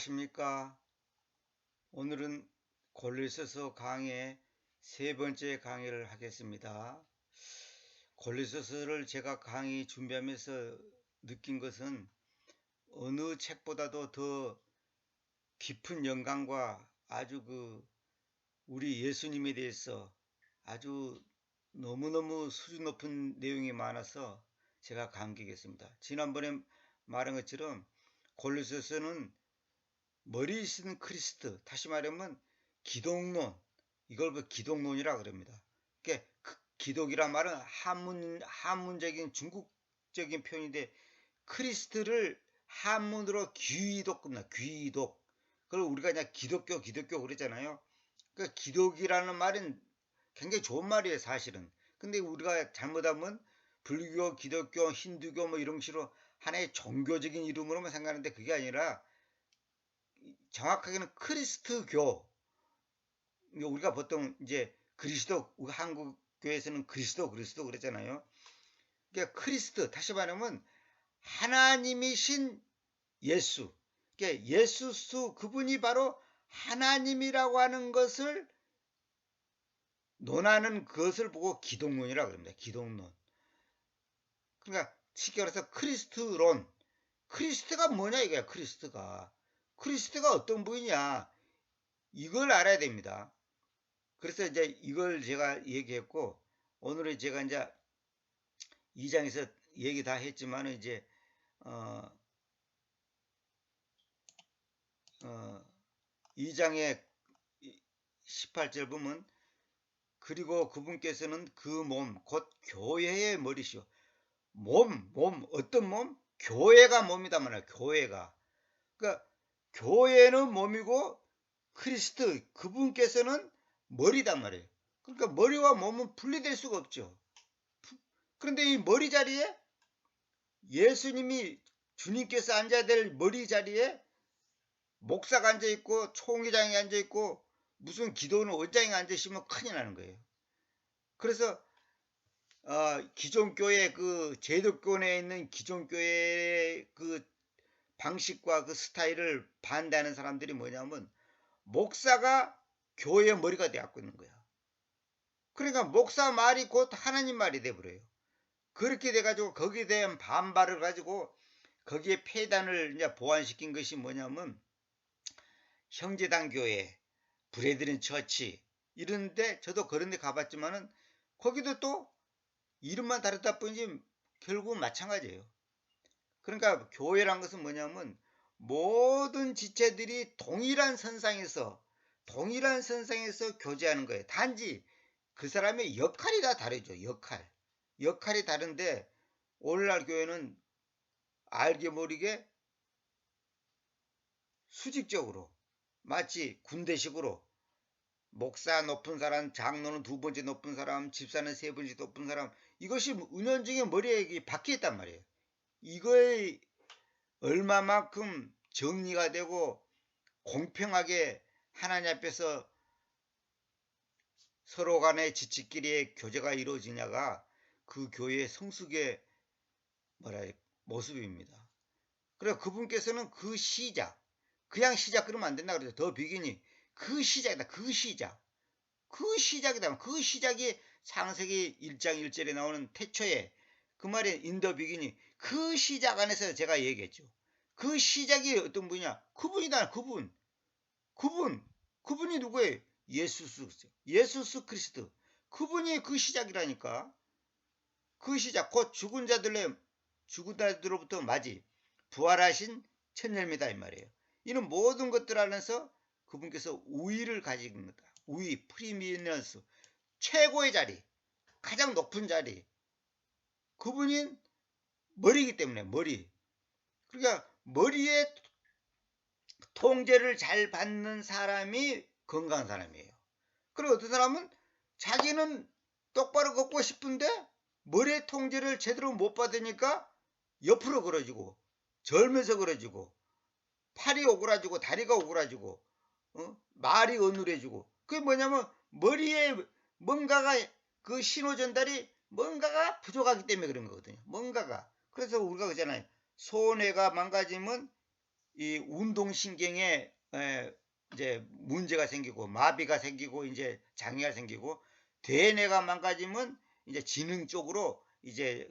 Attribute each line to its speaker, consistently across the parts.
Speaker 1: 안녕하십니까. 오늘은 골로새서 강의 세 번째 강의를 하겠습니다. 골로새서를 제가 강의 준비하면서 느낀 것은 어느 책보다도 더 깊은 영감과 아주 우리 예수님에 대해서 아주 너무너무 수준 높은 내용이 많아서 제가 감격했습니다. 지난번에 말한 것처럼 골로새서는 머리에 쓰는 크리스트, 다시 말하면 기독론, 이걸 기독론이라 그럽니다. 그러니까 기독이란 말은 한문적인 중국적인 표현인데 크리스트를 한문으로 귀독 겁니다. 귀독. 그걸 우리가 그냥 기독교 그러잖아요. 그러니까 기독이라는 말은 굉장히 좋은 말이에요, 사실은. 근데 우리가 잘못하면 불교, 기독교, 힌두교 뭐 이런 식으로 하나의 종교적인 이름으로만 생각하는데 그게 아니라 정확하게는 크리스트교. 우리가 보통 이제 그리스도, 한국 교회에서는 그리스도 그러잖아요. 그러니까 크리스트, 다시 말하면 하나님이신 예수. 그러니까 예수스, 그분이 바로 하나님이라고 하는 것을 논하는 것을 보고 기독론이라고 합니다. 기독론. 그러니까 쉽게 말해서 크리스트론. 크리스트가 뭐냐 이거야. 크리스트가 어떤 분이냐, 이걸 알아야 됩니다. 그래서 이제 이걸 제가 얘기했고, 오늘은 제가 이제 2장에서 얘기 다 했지만 이제 2장의 18절 보면, 그리고 그분께서는 그 몸 곧 교회의 머리시오. 어떤 몸? 교회가 몸이다 말이야. 교회가. 그러니까 교회는 몸이고 크리스트, 그분께서는 머리단 말이에요. 그러니까 머리와 몸은 분리될 수가 없죠. 그런데 이 머리 자리에 예수님이, 주님께서 앉아야 될 머리 자리에 목사가 앉아있고 총회장이 앉아있고 무슨 기도는 원장이 앉아있으면 큰일 나는 거예요. 그래서 기존 교회 제도권에 있는 기존 교회의 방식과 스타일을 반대하는 사람들이 뭐냐면 목사가 교회의 머리가 되었고 있는 거야. 그러니까 목사 말이 곧 하나님 말이 돼버려요. 그렇게 돼가지고 거기에 대한 반발을 가지고 거기에 폐단을 이제 보완시킨 것이 뭐냐면 형제당 교회, 브레드린 처치 이런데, 저도 그런데 가봤지만은 거기도 또 이름만 다르다 뿐이지 결국 마찬가지예요. 그러니까 교회란 것은 뭐냐면 모든 지체들이 동일한 선상에서 교제하는 거예요. 단지 그 사람의 역할이 다 다르죠. 역할이 다른데, 오늘날 교회는 알게 모르게 수직적으로, 마치 군대식으로 목사 높은 사람, 장로는 두 번째 높은 사람, 집사는 세 번째 높은 사람, 이것이 은연중에 머리에 박혀있단 말이에요. 이거에 얼마만큼 정리가 되고 공평하게 하나님 앞에서 서로 간의 지치끼리의 교제가 이루어지냐가 그 교회의 성숙의 모습입니다. 그래서 그분께서는 그 시작, 그냥 시작 그러면 안 된다 그러죠. 더 비기니 그 시작이다. 그 시작이다. 그 시작이 창세기 1장 1절에 나오는 태초에, 그 말이 인더 비기니, 그 시작 안에서 제가 얘기했죠. 그 시작이 어떤 분이냐? 그분이다. 그분이 누구예요? 예수스 그리스도. 그분이 그 시작이라니까. 그 시작, 곧 죽은 자들로부터 맞이 부활하신 첫 열매다 이 말이에요. 이는 모든 것들 안에서 그분께서 우위를 가진 겁니다. 우위, 프리미넌스, 최고의 자리, 가장 높은 자리. 그분이 머리이기 때문에 머리. 그러니까 머리에 통제를 잘 받는 사람이 건강한 사람이에요. 그리고 어떤 사람은 자기는 똑바로 걷고 싶은데 머리의 통제를 제대로 못 받으니까 옆으로 걸어지고, 절면서 걸어지고, 팔이 오그라지고, 다리가 오그라지고, 말이 어눌해지고. 그게 뭐냐면 머리에 뭔가가, 그 신호 전달이 뭔가가 부족하기 때문에 그런 거거든요. 뭔가가. 그래서 우리가 그러잖아요. 소뇌가 망가지면 이 운동신경에 이제 문제가 생기고 마비가 생기고 이제 장애가 생기고 대뇌가 망가지면 이제 지능 쪽으로 이제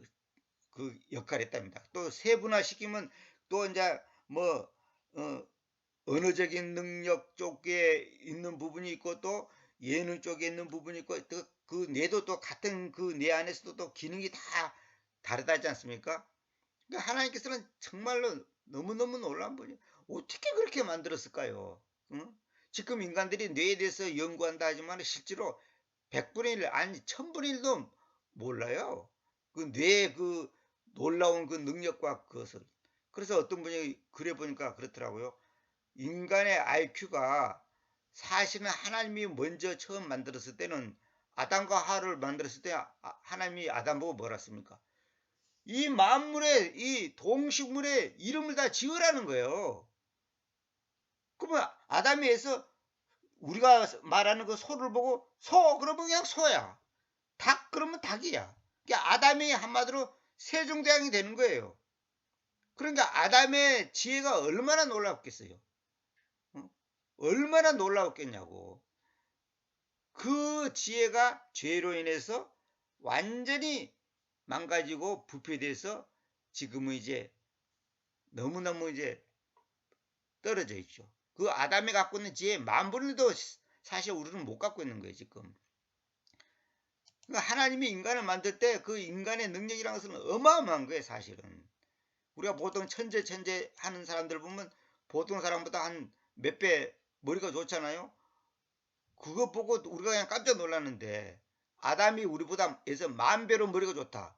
Speaker 1: 그 역할을 했답니다. 또 세분화시키면 또 이제 뭐 언어적인 능력 쪽에 있는 부분이 있고 또 예능 쪽에 있는 부분이 있고 또 그 뇌도 또 같은 그 뇌 안에서도 또 기능이 다 다르다지 않습니까? 그러니까 하나님께서는 정말로 너무너무 놀라운 분이 어떻게 그렇게 만들었을까요? 응? 지금 인간들이 뇌에 대해서 연구한다 하지만 실제로 100분의 1 아니 1000분의 1도 몰라요. 그 뇌의 그 놀라운 그 능력과 그것을. 그래서 어떤 분이 그래 보니까 그렇더라고요. 인간의 IQ가 사실은 하나님이 먼저 처음 만들었을 때는 아담과 하와를 만들었을 때 하나님이 아담 보고 뭐라 했습니까? 이 만물의 이 동식물의 이름을 다 지으라는 거예요. 그러면 아담에서 우리가 말하는 그 소를 보고 소 그러면 그냥 소야. 닭 그러면 닭이야. 그러니까 아담이 한마디로 세종대왕이 되는 거예요. 그러니까 아담의 지혜가 얼마나 놀랍겠어요. 얼마나 놀라웠겠냐고. 그 지혜가 죄로 인해서 완전히 망가지고 부패돼서 지금은 이제 너무너무 이제 떨어져 있죠. 그 아담이 갖고 있는 지혜 만분의1도 사실 우리는 못 갖고 있는 거예요, 지금. 그러니까 하나님이 인간을 만들 때 그 인간의 능력이라는 것은 어마어마한 거예요, 사실은. 우리가 보통 천재 하는 사람들 보면 보통 사람보다 한 몇 배 머리가 좋잖아요. 그거 보고 우리가 그냥 깜짝 놀랐는데 아담이 우리보다 에서 10,000배로 머리가 좋다.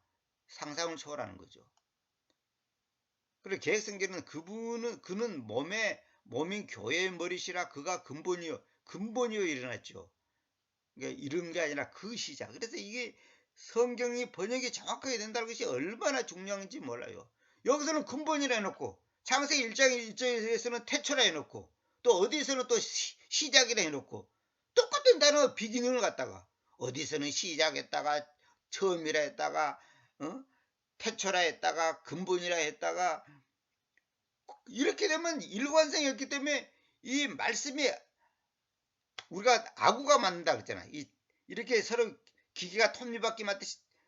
Speaker 1: 상상을 초월하는 거죠. 그리고 계획성계는 그는 몸인 교회의 머리시라 그가 근본이요 일어났죠. 그러니까 이런 게 아니라 그 시작. 그래서 이게 성경이 번역이 정확하게 된다는 것이 얼마나 중요한지 몰라요. 여기서는 근본이라 해놓고 창세기 1장 1절에서는 태초라 해놓고 또 어디서는 또 시작이라 해놓고 똑같은 단어 비기능을 갖다가 어디서는 시작했다가 처음이라 했다가 태초라 했다가 근본이라 했다가 이렇게 되면 일관성이 없기 때문에 이 말씀이 우리가 아구가 맞는다 그랬잖아. 이렇게 서로 기계가 톱니바퀴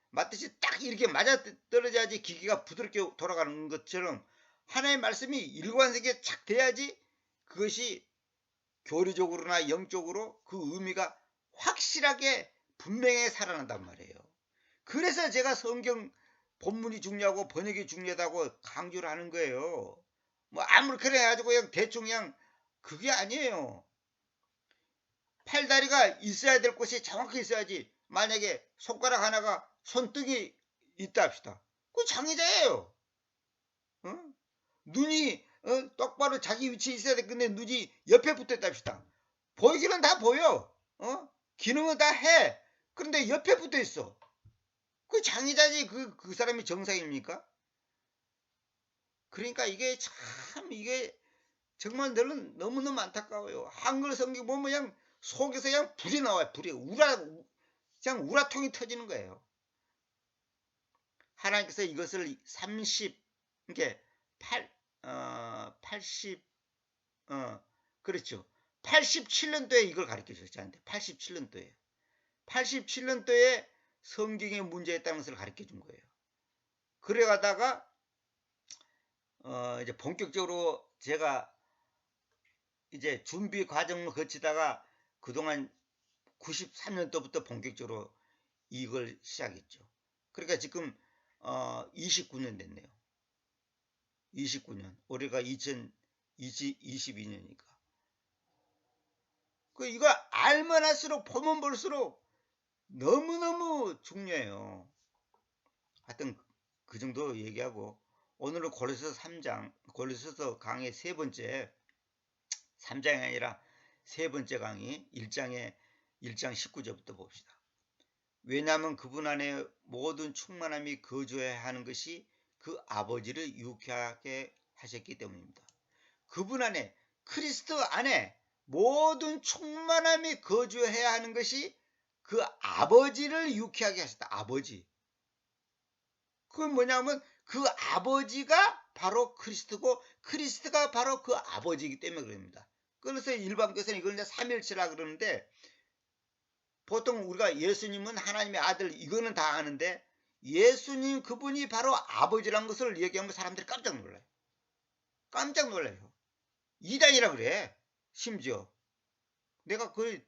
Speaker 1: 맞듯이 딱 이렇게 맞아 떨어져야지 기계가 부드럽게 돌아가는 것처럼 하나의 말씀이 일관성이 착 돼야지 그것이 교리적으로나 영적으로 그 의미가 확실하게 분명히 살아난단 말이에요. 그래서 제가 성경 본문이 중요하고 번역이 중요하다고 강조를 하는 거예요. 뭐 아무렇게나 해가지고 그냥 대충 그냥 그게 아니에요. 팔다리가 있어야 될 곳이 정확히 있어야지. 만약에 손가락 하나가 손등이 있다 합시다. 그 장애자예요. 눈이 똑바로 자기 위치에 있어야 돼. 근데 눈이 옆에 붙어 있다 합시다. 보이기는 다 보여. 기능은 다 해. 그런데 옆에 붙어 있어. 그 장애자지 그 사람이 정상입니까? 그러니까 이게 정말 너무너무 안타까워요. 한글 성경 보면 그냥 속에서 그냥 불이 나와요. 그냥 우라통이 터지는 거예요. 하나님께서 이것을 80, 그렇죠. 87년도에 이걸 가르쳐 주셨잖아요. 87년도에. 87년도에 성경의 문제에 있다는 것을 가르쳐 준 거예요. 그래 가다가 이제 본격적으로 제가 이제 준비 과정을 거치다가 그동안 93년도부터 본격적으로 이걸 시작했죠. 그러니까 지금 29년 됐네요. 29년. 올해가 2022년이니까. 이거 알면 할수록 보면 볼수록 너무너무 중요해요. 하여튼 그 정도 얘기하고 오늘은 고린도서 강의 세 번째 3장이 아니라 세 번째 강의 1장 19절부터 봅시다. 왜냐하면 그분 안에 모든 충만함이 거주해야 하는 것이 그 아버지를 유쾌하게 하셨기 때문입니다. 그분 안에 그리스도 안에 모든 충만함이 거주해야 하는 것이 그 아버지를 유쾌하게 하셨다. 아버지. 그건 뭐냐면 그 아버지가 바로 그리스도고 그리스도가 바로 그 아버지이기 때문에 그럽니다. 그래서 일반 교회에서는 이걸 이제 삼일체라 그러는데 보통 우리가 예수님은 하나님의 아들 이거는 다 아는데 예수님 그분이 바로 아버지라는 것을 얘기하면 사람들이 깜짝 놀라요. 깜짝 놀라요. 이단이라 그래. 심지어 내가 그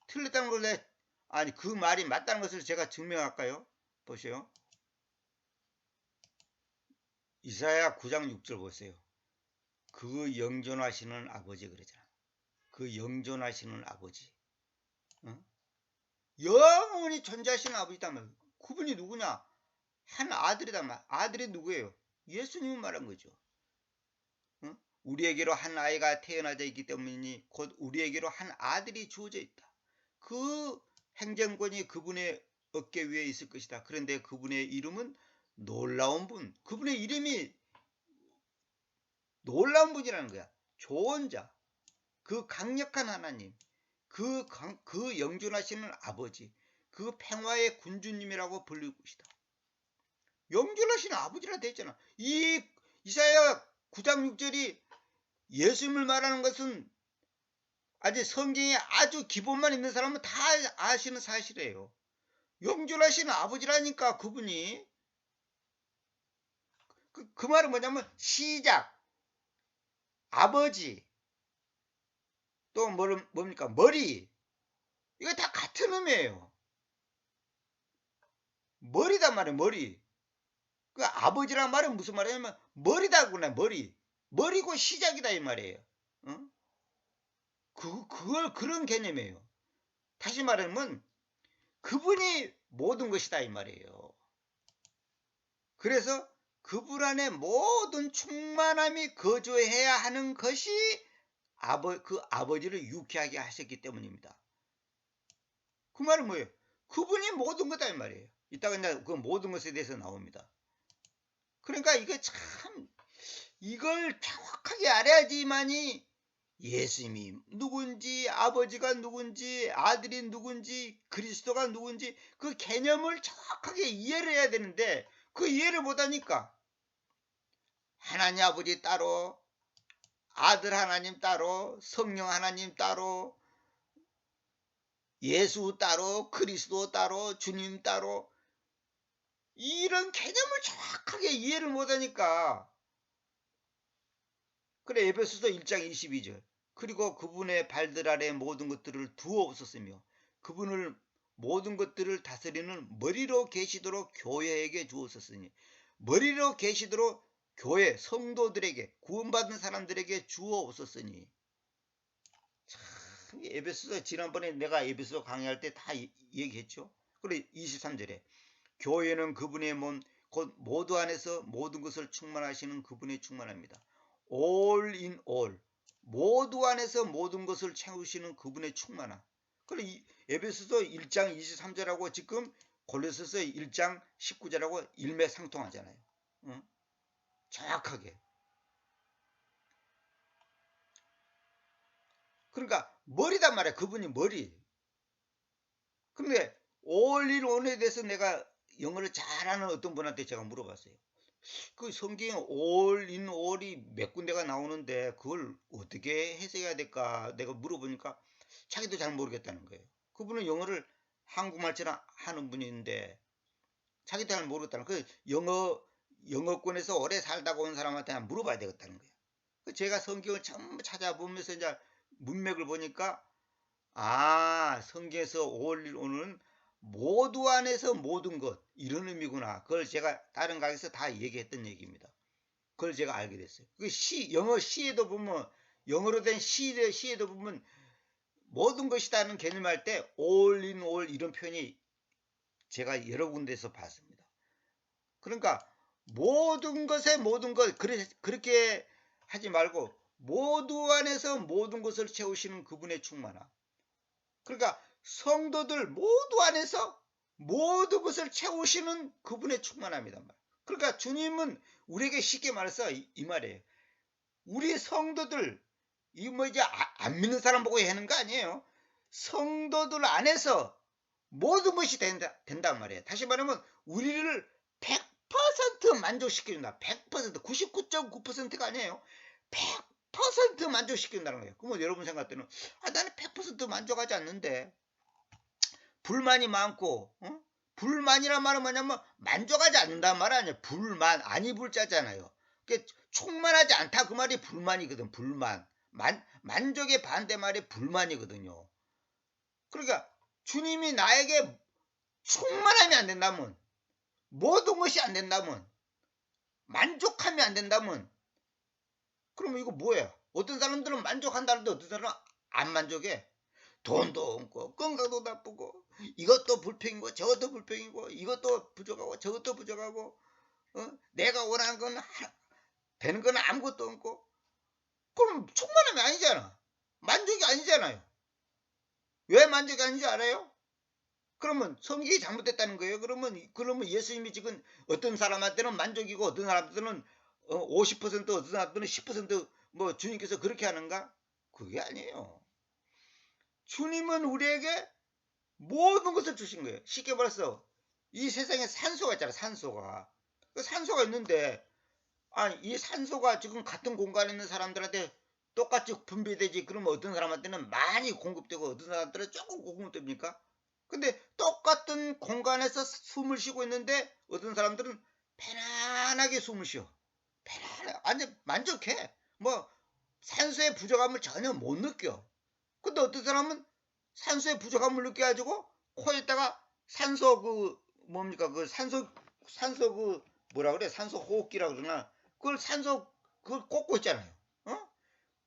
Speaker 1: 틀렸다는 걸 아니 그 말이 맞다는 것을 제가 증명할까요? 보세요. 이사야 9장 6절 보세요. 그 영존하시는 아버지 그러잖아. 그 영존하시는 아버지. 어? 영원히 존재하시는 아버지단 말이야. 그분이 누구냐? 한 아들이단 말이야. 아들이 누구예요? 예수님을 말한 거죠. 어? 우리에게로 한 아이가 태어나져 있기 때문이니 곧 우리에게로 한 아들이 주어져 있다. 그 행정권이 그분의 어깨 위에 있을 것이다. 그런데 그분의 이름은 놀라운 분. 그분의 이름이 놀라운 분이라는 거야. 좋은 자. 그 강력한 하나님. 그 영존하시는 아버지. 그 평화의 군주님이라고 불릴 것이다. 영존하시는 아버지라 되잖아. 이사야 9장 6절이 예수님을 말하는 것은 아직 성경에 아주 기본만 있는 사람은 다 아시는 사실이에요. 영존하시는 아버지라니까 그분이. 그 말은 뭐냐면 시작, 아버지, 또 뭡니까? 머리. 이거 다 같은 의미예요. 머리단 말이에요. 머리. 그 아버지란 말은 무슨 말이냐면 머리다 그래. 머리. 머리고 시작이다 이 말이에요. 어? 그걸 그런 개념이에요. 다시 말하면 그분이 모든 것이다 이 말이에요. 그래서 그분 안에 모든 충만함이 거주해야 하는 것이 그 아버지를 유쾌하게 하셨기 때문입니다. 그 말은 뭐예요? 그분이 모든 거다 이 말이에요. 이따가 이제 그 모든 것에 대해서 나옵니다. 그러니까 이게 참 이걸 정확하게 알아야지만이 예수님이 누군지 아버지가 누군지 아들이 누군지 그리스도가 누군지 그 개념을 정확하게 이해를 해야 되는데 그 이해를 못하니까 하나님 아버지 따로 아들 하나님 따로 성령 하나님 따로 예수 따로 그리스도 따로 주님 따로 이런 개념을 정확하게 이해를 못하니까 그래 에베소서 1장 22절 그리고 그분의 발들 아래 모든 것들을 두어없었으며 그분을 모든 것들을 다스리는 머리로 계시도록 교회에게 주었었으니 머리로 계시도록 교회 성도들에게 구원받은 사람들에게 주어없었으니 참 에베소서 지난번에 내가 에베소서 강의할 때 다 얘기했죠. 그리고 23절에 교회는 그분의 몸 곧 모두 안에서 모든 것을 충만하시는 그분의 충만합니다. all in all 모두 안에서 모든 것을 채우시는 그분의 충만함. 그리고 에베소서 1장 23절하고 지금 골로새서 1장 19절하고 일맥상통하잖아요. 응? 정확하게. 그러니까 머리단 말이야. 그분이 머리. 근데 all in all에 대해서 내가 영어를 잘하는 어떤 분한테 제가 물어봤어요. 그 성경에 all in all이 몇 군데가 나오는데 그걸 어떻게 해석해야 될까 내가 물어보니까 자기도 잘 모르겠다는 거예요. 그분은 영어를 한국말처럼 하는 분인데 자기도 잘 모르겠다는 거예요. 영어권에서 오래 살다가 온 사람한테 물어봐야 되겠다는 거예요. 제가 성경을 전부 찾아보면서 이제 문맥을 보니까 성경에서 all in all은 모두 안에서 모든 것 이런 의미구나. 그걸 제가 다른 강의에서 다 얘기했던 얘기입니다. 그걸 제가 알게 됐어요. 그 영어 시에도 보면 영어로 된 시에도 보면 모든 것이다는 개념할 때 all in all 이런 표현이 제가 여러 군데에서 봤습니다. 그러니까 모든 것에 모든 것 그렇게 하지 말고 모두 안에서 모든 것을 채우시는 그분의 충만함. 그러니까 성도들 모두 안에서 모든 것을 채우시는 그분의 충만함이란 말이에요. 그러니까 주님은 우리에게 쉽게 말해서 이 말이에요. 우리 성도들 이 뭐 이제 안 믿는 사람 보고 하는 거 아니에요. 성도들 안에서 모든 것이 된단 말이에요. 다시 말하면 우리를 100% 만족시켜준다. 100%, 99.9%가 아니에요. 100% 만족시킨다는 거예요. 그러면 여러분 생각 때는 나는 100% 만족하지 않는데 불만이 많고 불만이란 말은 뭐냐면 만족하지 않는다는 말 아니에요. 불만, 아니 불자잖아요. 충만하지 않다 그 말이 불만이거든. 불만. 만족의 반대말이 불만이거든요. 그러니까 주님이 나에게 충만함이 안 된다면, 모든 것이 안 된다면, 만족함이 안 된다면, 그러면 이거 뭐예요? 어떤 사람들은 만족한다는데 어떤 사람은 안 만족해. 돈도 없고 건강도 나쁘고 이것도 불평이고 저것도 불평이고 이것도 부족하고 저것도 부족하고 내가 원하는 건 되는 건 아무것도 없고, 그럼 충만함이 아니잖아. 만족이 아니잖아요. 왜 만족이 아닌지 알아요? 그러면 성격이 잘못됐다는 거예요. 그러면 예수님이 지금 어떤 사람한테는 만족이고 어떤 사람들은 50% 어떤 사람들은 10% 주님께서 그렇게 하는가? 그게 아니에요. 주님은 우리에게 모든 것을 주신 거예요. 쉽게 말해서 이 세상에 산소가 있잖아. 산소가. 그 산소가 있는데 이 산소가 지금 같은 공간에 있는 사람들한테 똑같이 분배되지. 그러면 어떤 사람한테는 많이 공급되고 어떤 사람들은 조금 공급됩니까? 근데 똑같은 공간에서 숨을 쉬고 있는데 어떤 사람들은 편안하게 숨을 쉬어. 편안해. 완전 만족해. 산소의 부족함을 전혀 못 느껴. 근데 어떤 사람은 산소의 부족함을 느껴가지고 코에다가 산소 산소 뭐라 그래? 산소 호흡기라고 그러나 그걸 꽂고 있잖아요.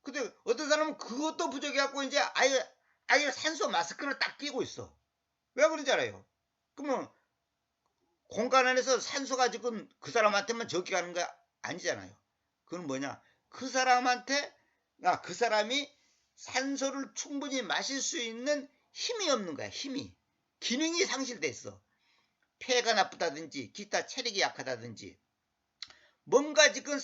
Speaker 1: 근데 어떤 사람은 그것도 부족해갖고 이제 아예 산소 마스크를 딱 끼고 있어. 왜 그런지 알아요? 그러면 공간 안에서 산소가 지금 그 사람한테만 적게 가는 거 아니잖아요. 그건 뭐냐? 그 사람이 산소를 충분히 마실 수 있는 힘이 없는 거야. 힘이. 기능이 상실됐어. 폐가 나쁘다든지 기타 체력이 약하다든지 뭔가 지금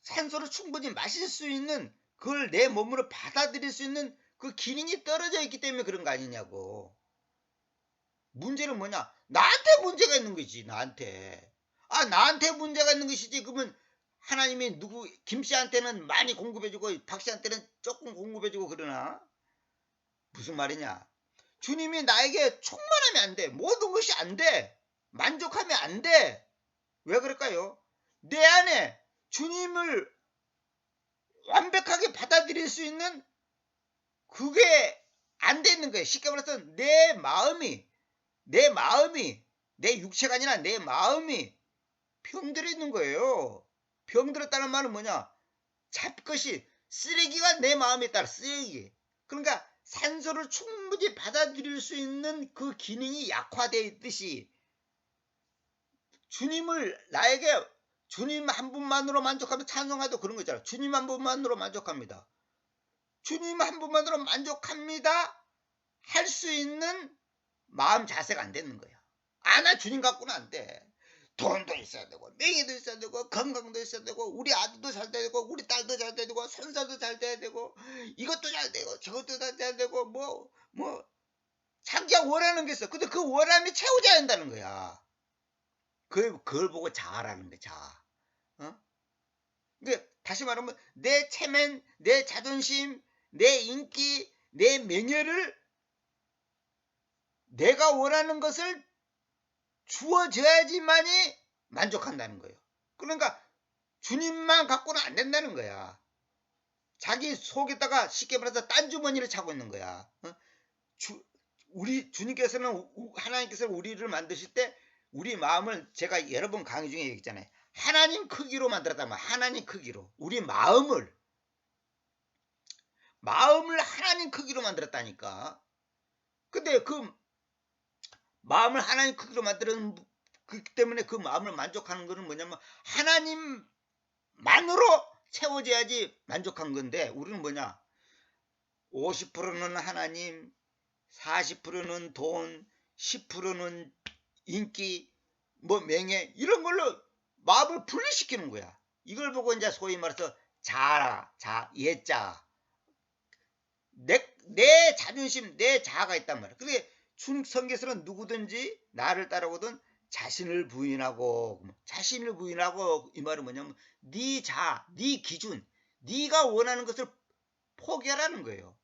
Speaker 1: 산소를 충분히 마실 수 있는, 그걸 내 몸으로 받아들일 수 있는 그 기능이 떨어져 있기 때문에 그런 거 아니냐고. 문제는 뭐냐? 나한테 문제가 있는 거지. 나한테 문제가 있는 것이지. 그러면 하나님이 김씨한테는 많이 공급해주고 박씨한테는 조금 공급해주고 그러나? 무슨 말이냐? 주님이 나에게 충만하면 안 돼. 모든 것이 안 돼. 만족하면 안 돼. 왜 그럴까요? 내 안에 주님을 완벽하게 받아들일 수 있는 그게 안 되는 거예요. 쉽게 말해서 내 마음이 내 육체가 아니라 내 마음이 병들어 있는 거예요. 병들었다는 말은 뭐냐? 잡것이 쓰레기가 내 마음에 따라 쓰레기. 그러니까 산소를 충분히 받아들일 수 있는 그 기능이 약화되어 있듯이 주님 한 분만으로 만족하면 찬송하도 그런 거잖아. 주님 한 분만으로 만족합니다. 주님 한 분만으로 만족합니다. 할 수 있는 마음 자세가 안 되는 거야. 나 주님 갖고는 안 돼. 돈도 있어야 되고 명예도 있어야 되고 건강도 있어야 되고 우리 아들도 잘 돼야 되고 우리 딸도 잘 돼야 되고 손자도 잘 돼야 되고 이것도 잘 되고 저것도 잘 돼야 되고 자기가 원하는 게 있어. 근데 그 원함이 채워져야 한다는 거야. 그걸 보고 자아라는 거야. 자아. 그러니까 다시 말하면 내 체면, 내 자존심, 내 인기, 내 명예를 내가 원하는 것을 주어져야지만이 만족한다는 거예요. 그러니까 주님만 갖고는 안 된다는 거야. 자기 속에다가 쉽게 말해서 딴 주머니를 차고 있는 거야. 하나님께서는 우리를 만드실 때 우리 마음을 제가 여러 번 강의 중에 얘기했잖아요. 하나님 크기로 만들었단 말이야. 하나님 크기로. 우리 마음을 하나님 크기로 만들었다니까. 근데 그 마음을 하나님 크기로 만드는 그렇기 때문에 그 마음을 만족하는 거는 뭐냐면 하나님만으로 채워져야지 만족한 건데 우리는 뭐냐? 50%는 하나님, 40%는 돈, 10%는 인기, 명예 이런 걸로 마음을 분리시키는 거야. 이걸 보고 이제 소위 말해서 예자. 내 자존심, 내 자아가 있단 말이야. 그게 성경에서는 누구든지 나를 따라오든 자신을 부인하고 이 말은 뭐냐면 네 기준, 네가 원하는 것을 포기하라는 거예요.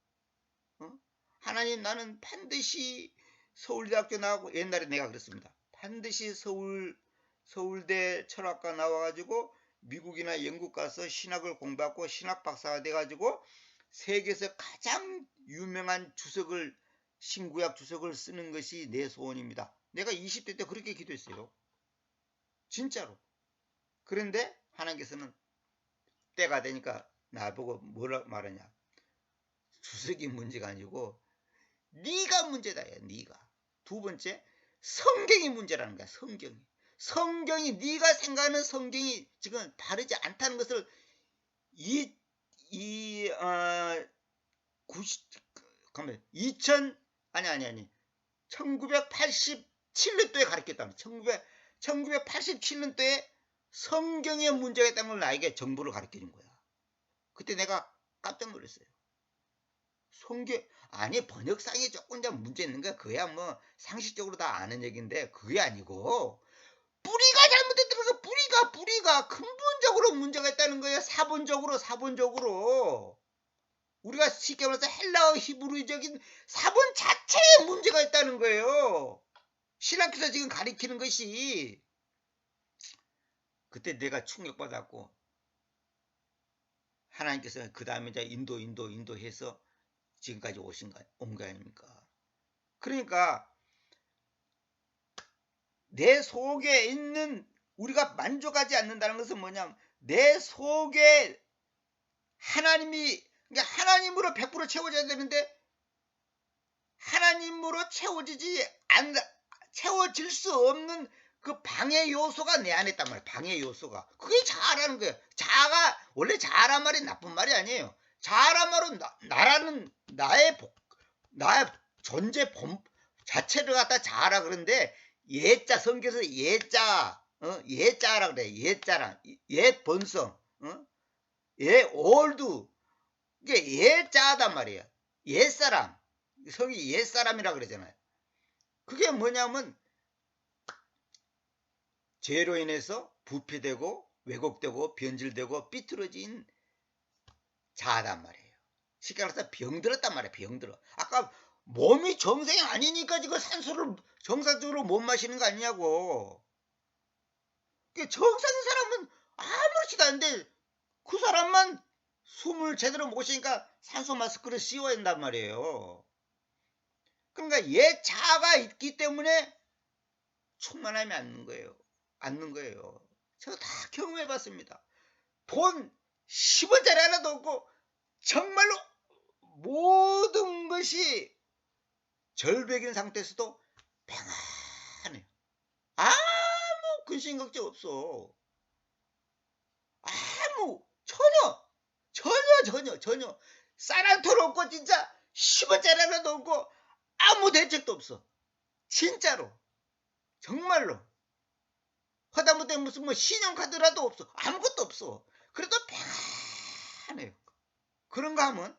Speaker 1: 하나님, 나는 반드시 서울대학교 나오고, 옛날에 내가 그랬습니다. 반드시 서울대 철학과 나와가지고 미국이나 영국 가서 신학을 공부하고 신학 박사가 돼가지고 세계에서 가장 유명한 신구약 주석을 쓰는 것이 내 소원입니다. 내가 20대 때 그렇게 기도했어요. 진짜로. 그런데 하나님께서는 때가 되니까 나보고 뭐라 말하냐. 주석이 문제가 아니고 네가 문제다. 네가. 두 번째, 성경이 문제라는 거야. 성경이 네가 생각하는 성경이 지금 다르지 않다는 것을 1987년도에 가르쳤다. 1987년도에 성경에 문제가 있다는 걸 나에게 정보를 가르쳐 준 거야. 그때 내가 깜짝 놀랐어요. 번역상에 조금 문제 있는 거야. 그야 뭐 상식적으로 다 아는 얘기인데 그게 아니고 뿌리가 잘못됐다는 거. 뿌리가 근본적으로 문제가 있다는 거예요. 사본적으로 우리가 쉽게 말해서 헬라어 히브리적인 사본 자체에 문제가 있다는 거예요. 신학교에서 지금 가리키는 것이. 그때 내가 충격받았고, 하나님께서 그 다음에 이제 인도 해서 지금까지 온 거 아닙니까? 그러니까 내 속에 있는, 우리가 만족하지 않는다는 것은 뭐냐면 내 속에 그러니까 하나님으로 100% 채워져야 되는데 하나님으로 채워질 수 없는 그 방해 요소가 내 안에 있단 말이야. 방해 요소가. 그게 자아라는 거예요. 원래 자아란 말이 나쁜 말이 아니에요. 자아란 말은 나의 존재 자체를 갖다 자아라 그러는데, 성경에서 예자라 그래. 옛 본성, 올드, 이게 예자단 말이에요. 옛사람, 성이 옛사람이라 그러잖아요. 그게 뭐냐면 죄로 인해서 부패되고 왜곡되고 변질되고 삐뚤어진 자아단 말이에요. 쉽게 말해서 병들었단 말이에요. 병들어. 아까 몸이 정상이 아니니까 지금 산소를 정상적으로 못 마시는 거 아니냐고. 정상인 사람은 아무렇지도 않은데 그 사람만 숨을 제대로 못 쉬니까 산소 마스크를 씌워야 한단 말이에요. 그러니까 옛 자아가 있기 때문에 충만함이 않는 거예요. 제가 다 경험해 봤습니다. 돈 10원짜리 하나도 없고 정말로 모든 것이 절벽인 상태에서도 평안해요. 아무 근심 걱정 없어. 전혀 쌀 한 톨 없고 진짜 10원짜리 하나도 없고 아무 대책도 없어. 진짜로. 정말로. 하다못해 무슨 신용카드라도 없어. 아무것도 없어. 그래도 편해요. 그런가 하면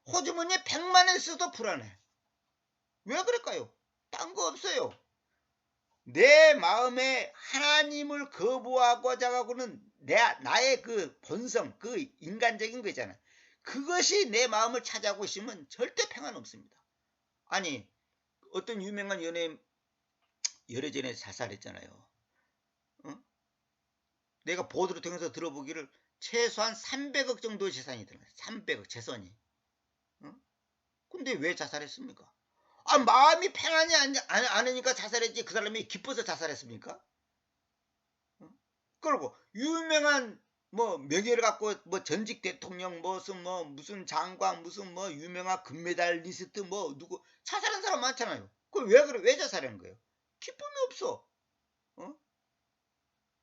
Speaker 1: 호주머니에 100만 원 있어도 불안해. 왜 그럴까요? 딴 거 없어요. 내 마음에 하나님을 거부하고자 하고는 나의 그 본성, 그 인간적인 거잖아. 그것이 내 마음을 차지하고 있으면 절대 평안 없습니다. 아니, 어떤 유명한 연예인 열애 전에 자살했잖아요. 내가 보도를 통해서 들어보기를 최소한 300억 정도의 재산이 들어가요. 300억 재산이. 근데 왜 자살했습니까? 마음이 평안이 않으니까 자살했지. 그 사람이 기뻐서 자살했습니까? 그리고 유명한 명예를 갖고 전직 대통령 무슨 장관 무슨 유명한 금메달리스트 누구 자살한 사람 많잖아요. 그럼 왜 자살하는 거예요? 기쁨이 없어.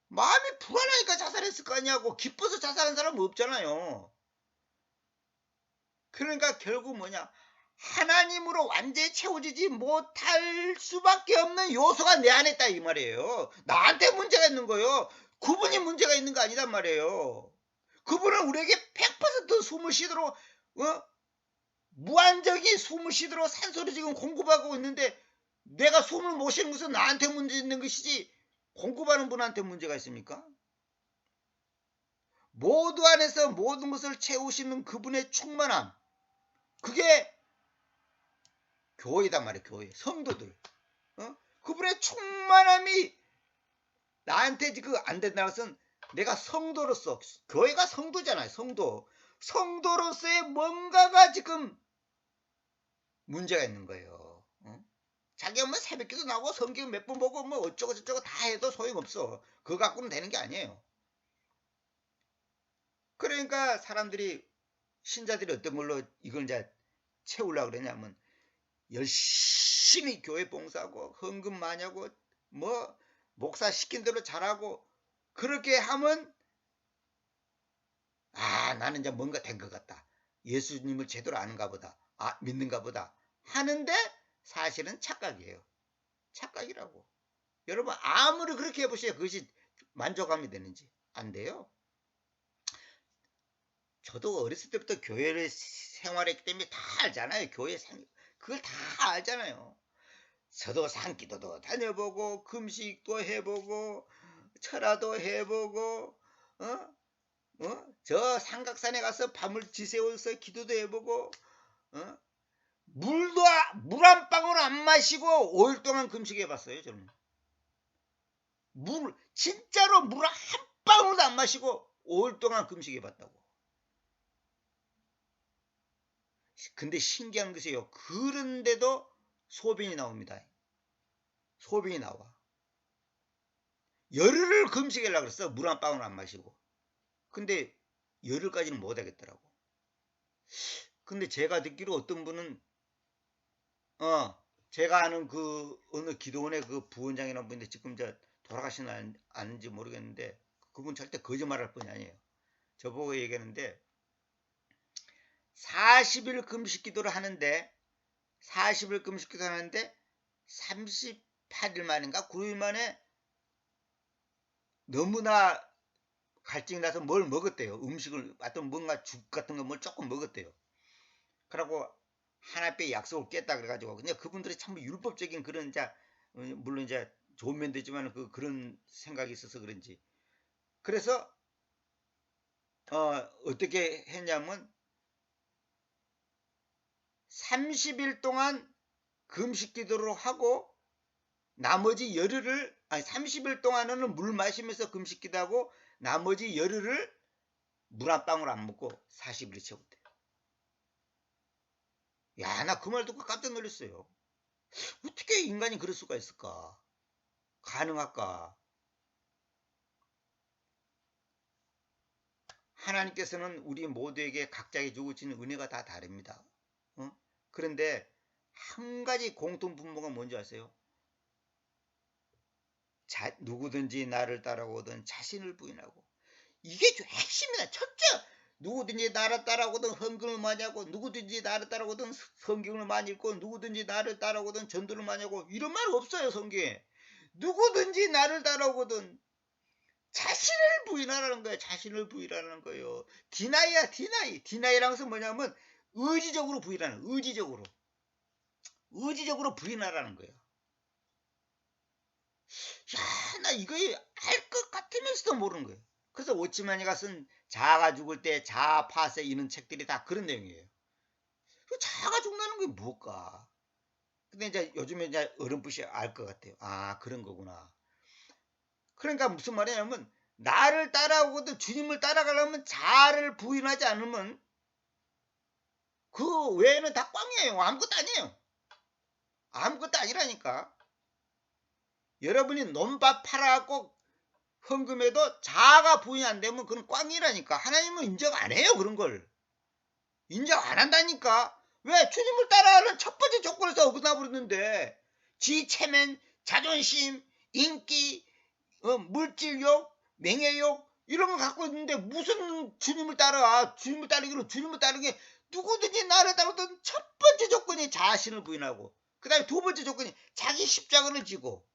Speaker 1: 마음이 불안하니까 자살했을 거 아니냐고. 기뻐서 자살한 사람은 없잖아요. 그러니까 결국 뭐냐, 하나님으로 완전히 채워지지 못할 수밖에 없는 요소가 내 안에 있다 이 말이에요. 나한테 문제가 있는 거예요. 그분이 문제가 있는 거 아니단 말이에요. 그분은 우리에게 100% 숨을 쉬도록 무한적인 숨을 쉬도록 산소를 지금 공급하고 있는데 내가 숨을 못 쉬는 것은 나한테 문제 있는 것이지 공급하는 분한테 문제가 있습니까? 모두 안에서 모든 것을 채우시는 그분의 충만함, 그게 교회단 말이에요. 교회 성도들. 그분의 충만함이 나한테 지금 안 된다는 것은 내가 성도로서, 교회가 성도잖아요. 성도로서의 뭔가가 지금 문제가 있는 거예요. 자기가 뭐 새벽기도 나오고 성경 몇 번 보고 뭐 어쩌고 저쩌고 다 해도 소용없어. 그거 갖고는 되는 게 아니에요. 그러니까 사람들이, 신자들이 어떤 걸로 이걸 이제 채우려고 그러냐면 열심히 교회 봉사하고 헌금 많이 하고 뭐 목사 시킨 대로 잘하고 그렇게 하면 나는 이제 뭔가 된 것 같다. 예수님을 제대로 아는가 보다. 믿는가 보다. 하는데 사실은 착각이에요. 착각이라고. 여러분 아무리 그렇게 해보세요. 그것이 만족감이 되는지. 안 돼요. 저도 어렸을 때부터 교회를 생활했기 때문에 다 알잖아요. 그걸 다 알잖아요. 저도 산기도도 다녀보고 금식도 해보고 철화도 해보고 저 삼각산에 가서 밤을 지새워서 기도도 해보고 물 한 방울 안 마시고 5일 동안 금식해봤어요. 저는 진짜로 물 한 방울도 안 마시고 5일 동안 금식해봤다고. 근데 신기한 것이에요. 그런데도 소변이 나옵니다. 소변이 나와. 열흘을 금식하려고 그랬어. 물 한 방울 안 마시고. 근데 열흘까지는 못 하겠더라고. 근데 제가 듣기로 어떤 분은 제가 아는 그 어느 기도원의 그 부원장이라는 분인데 지금 돌아가시나 아는지 모르겠는데 그분 절대 거짓말할 분이 아니에요. 저보고 얘기하는데 40일 금식 기도를 하는데 40일 금식 기도를 하는데 38일 만인가 9일 만에 너무나 갈증이 나서 뭘 먹었대요. 음식을 어떤 뭔가 죽 같은 거 뭘 조금 먹었대요. 그러고 하나님의 약속을 깼다 그래가지고 그냥 그분들이 참 율법적인 그런 물론 이제 좋은 면도 있지만 그런 생각이 있어서 그런지 그래서 어떻게 했냐면 30일 동안 금식 기도를 하고 나머지 열흘을 30일 동안은 물 마시면서 금식 기도하고 나머지 열흘을 물 한 방울 안 먹고 40일을 채웠대. 야, 나 그 말 듣고 깜짝 놀랐어요. 어떻게 인간이 그럴 수가 있을까? 가능할까? 하나님께서는 우리 모두에게 각자에게 주시는 은혜가 다 다릅니다. 그런데 한 가지 공통분모가 뭔지 아세요? 누구든지 나를 따라오든 자신을 부인하고 이게 핵심이다. 첫째, 누구든지 나를 따라오든 헌금을 많이 하고 누구든지 나를 따라오든 성경을 많이 읽고 누구든지 나를 따라오든 전도를 많이 하고 이런 말 없어요. 성경에. 누구든지 나를 따라오거든 자신을 부인하라는 거예요. 자신을 부인하라는 거예요. 디나이야. 디나이라는 것은 뭐냐면 의지적으로 부인하는, 의지적으로 부인하라는 거예요. 야, 나 이거 알 것 같으면서도 모르는 거예요. 그래서 오치만이가 쓴 자아가 죽을 때 자아 파세 이런 책들이 다 그런 내용이에요. 자아가 죽는다는 게 뭘까? 근데 이제 요즘에 이제 어렴풋이 알 것 같아요. 그런 거구나. 그러니까 무슨 말이냐면 나를 따라오거든 주님을 따라가려면 자아를 부인하지 않으면 그 외에는 다 꽝이에요. 아무것도 아니에요. 아무것도 아니라니까. 여러분이 논밭 팔아갖고 헌금해도 자아가 부인 안 되면 그건 꽝이라니까. 하나님은 인정 안 해요. 그런 걸. 인정 안 한다니까. 왜? 주님을 따라하는 첫 번째 조건에서 어긋나 버렸는데 지 체면, 자존심, 인기, 물질욕, 명예욕 이런 거 갖고 있는데 무슨 주님을 따라. 주님을 따르기로 주님을 따르는 게 누구든지 나를 따르던 첫 번째 조건이 자신을 부인하고 그 다음에 두 번째 조건이 자기 십자가를 지고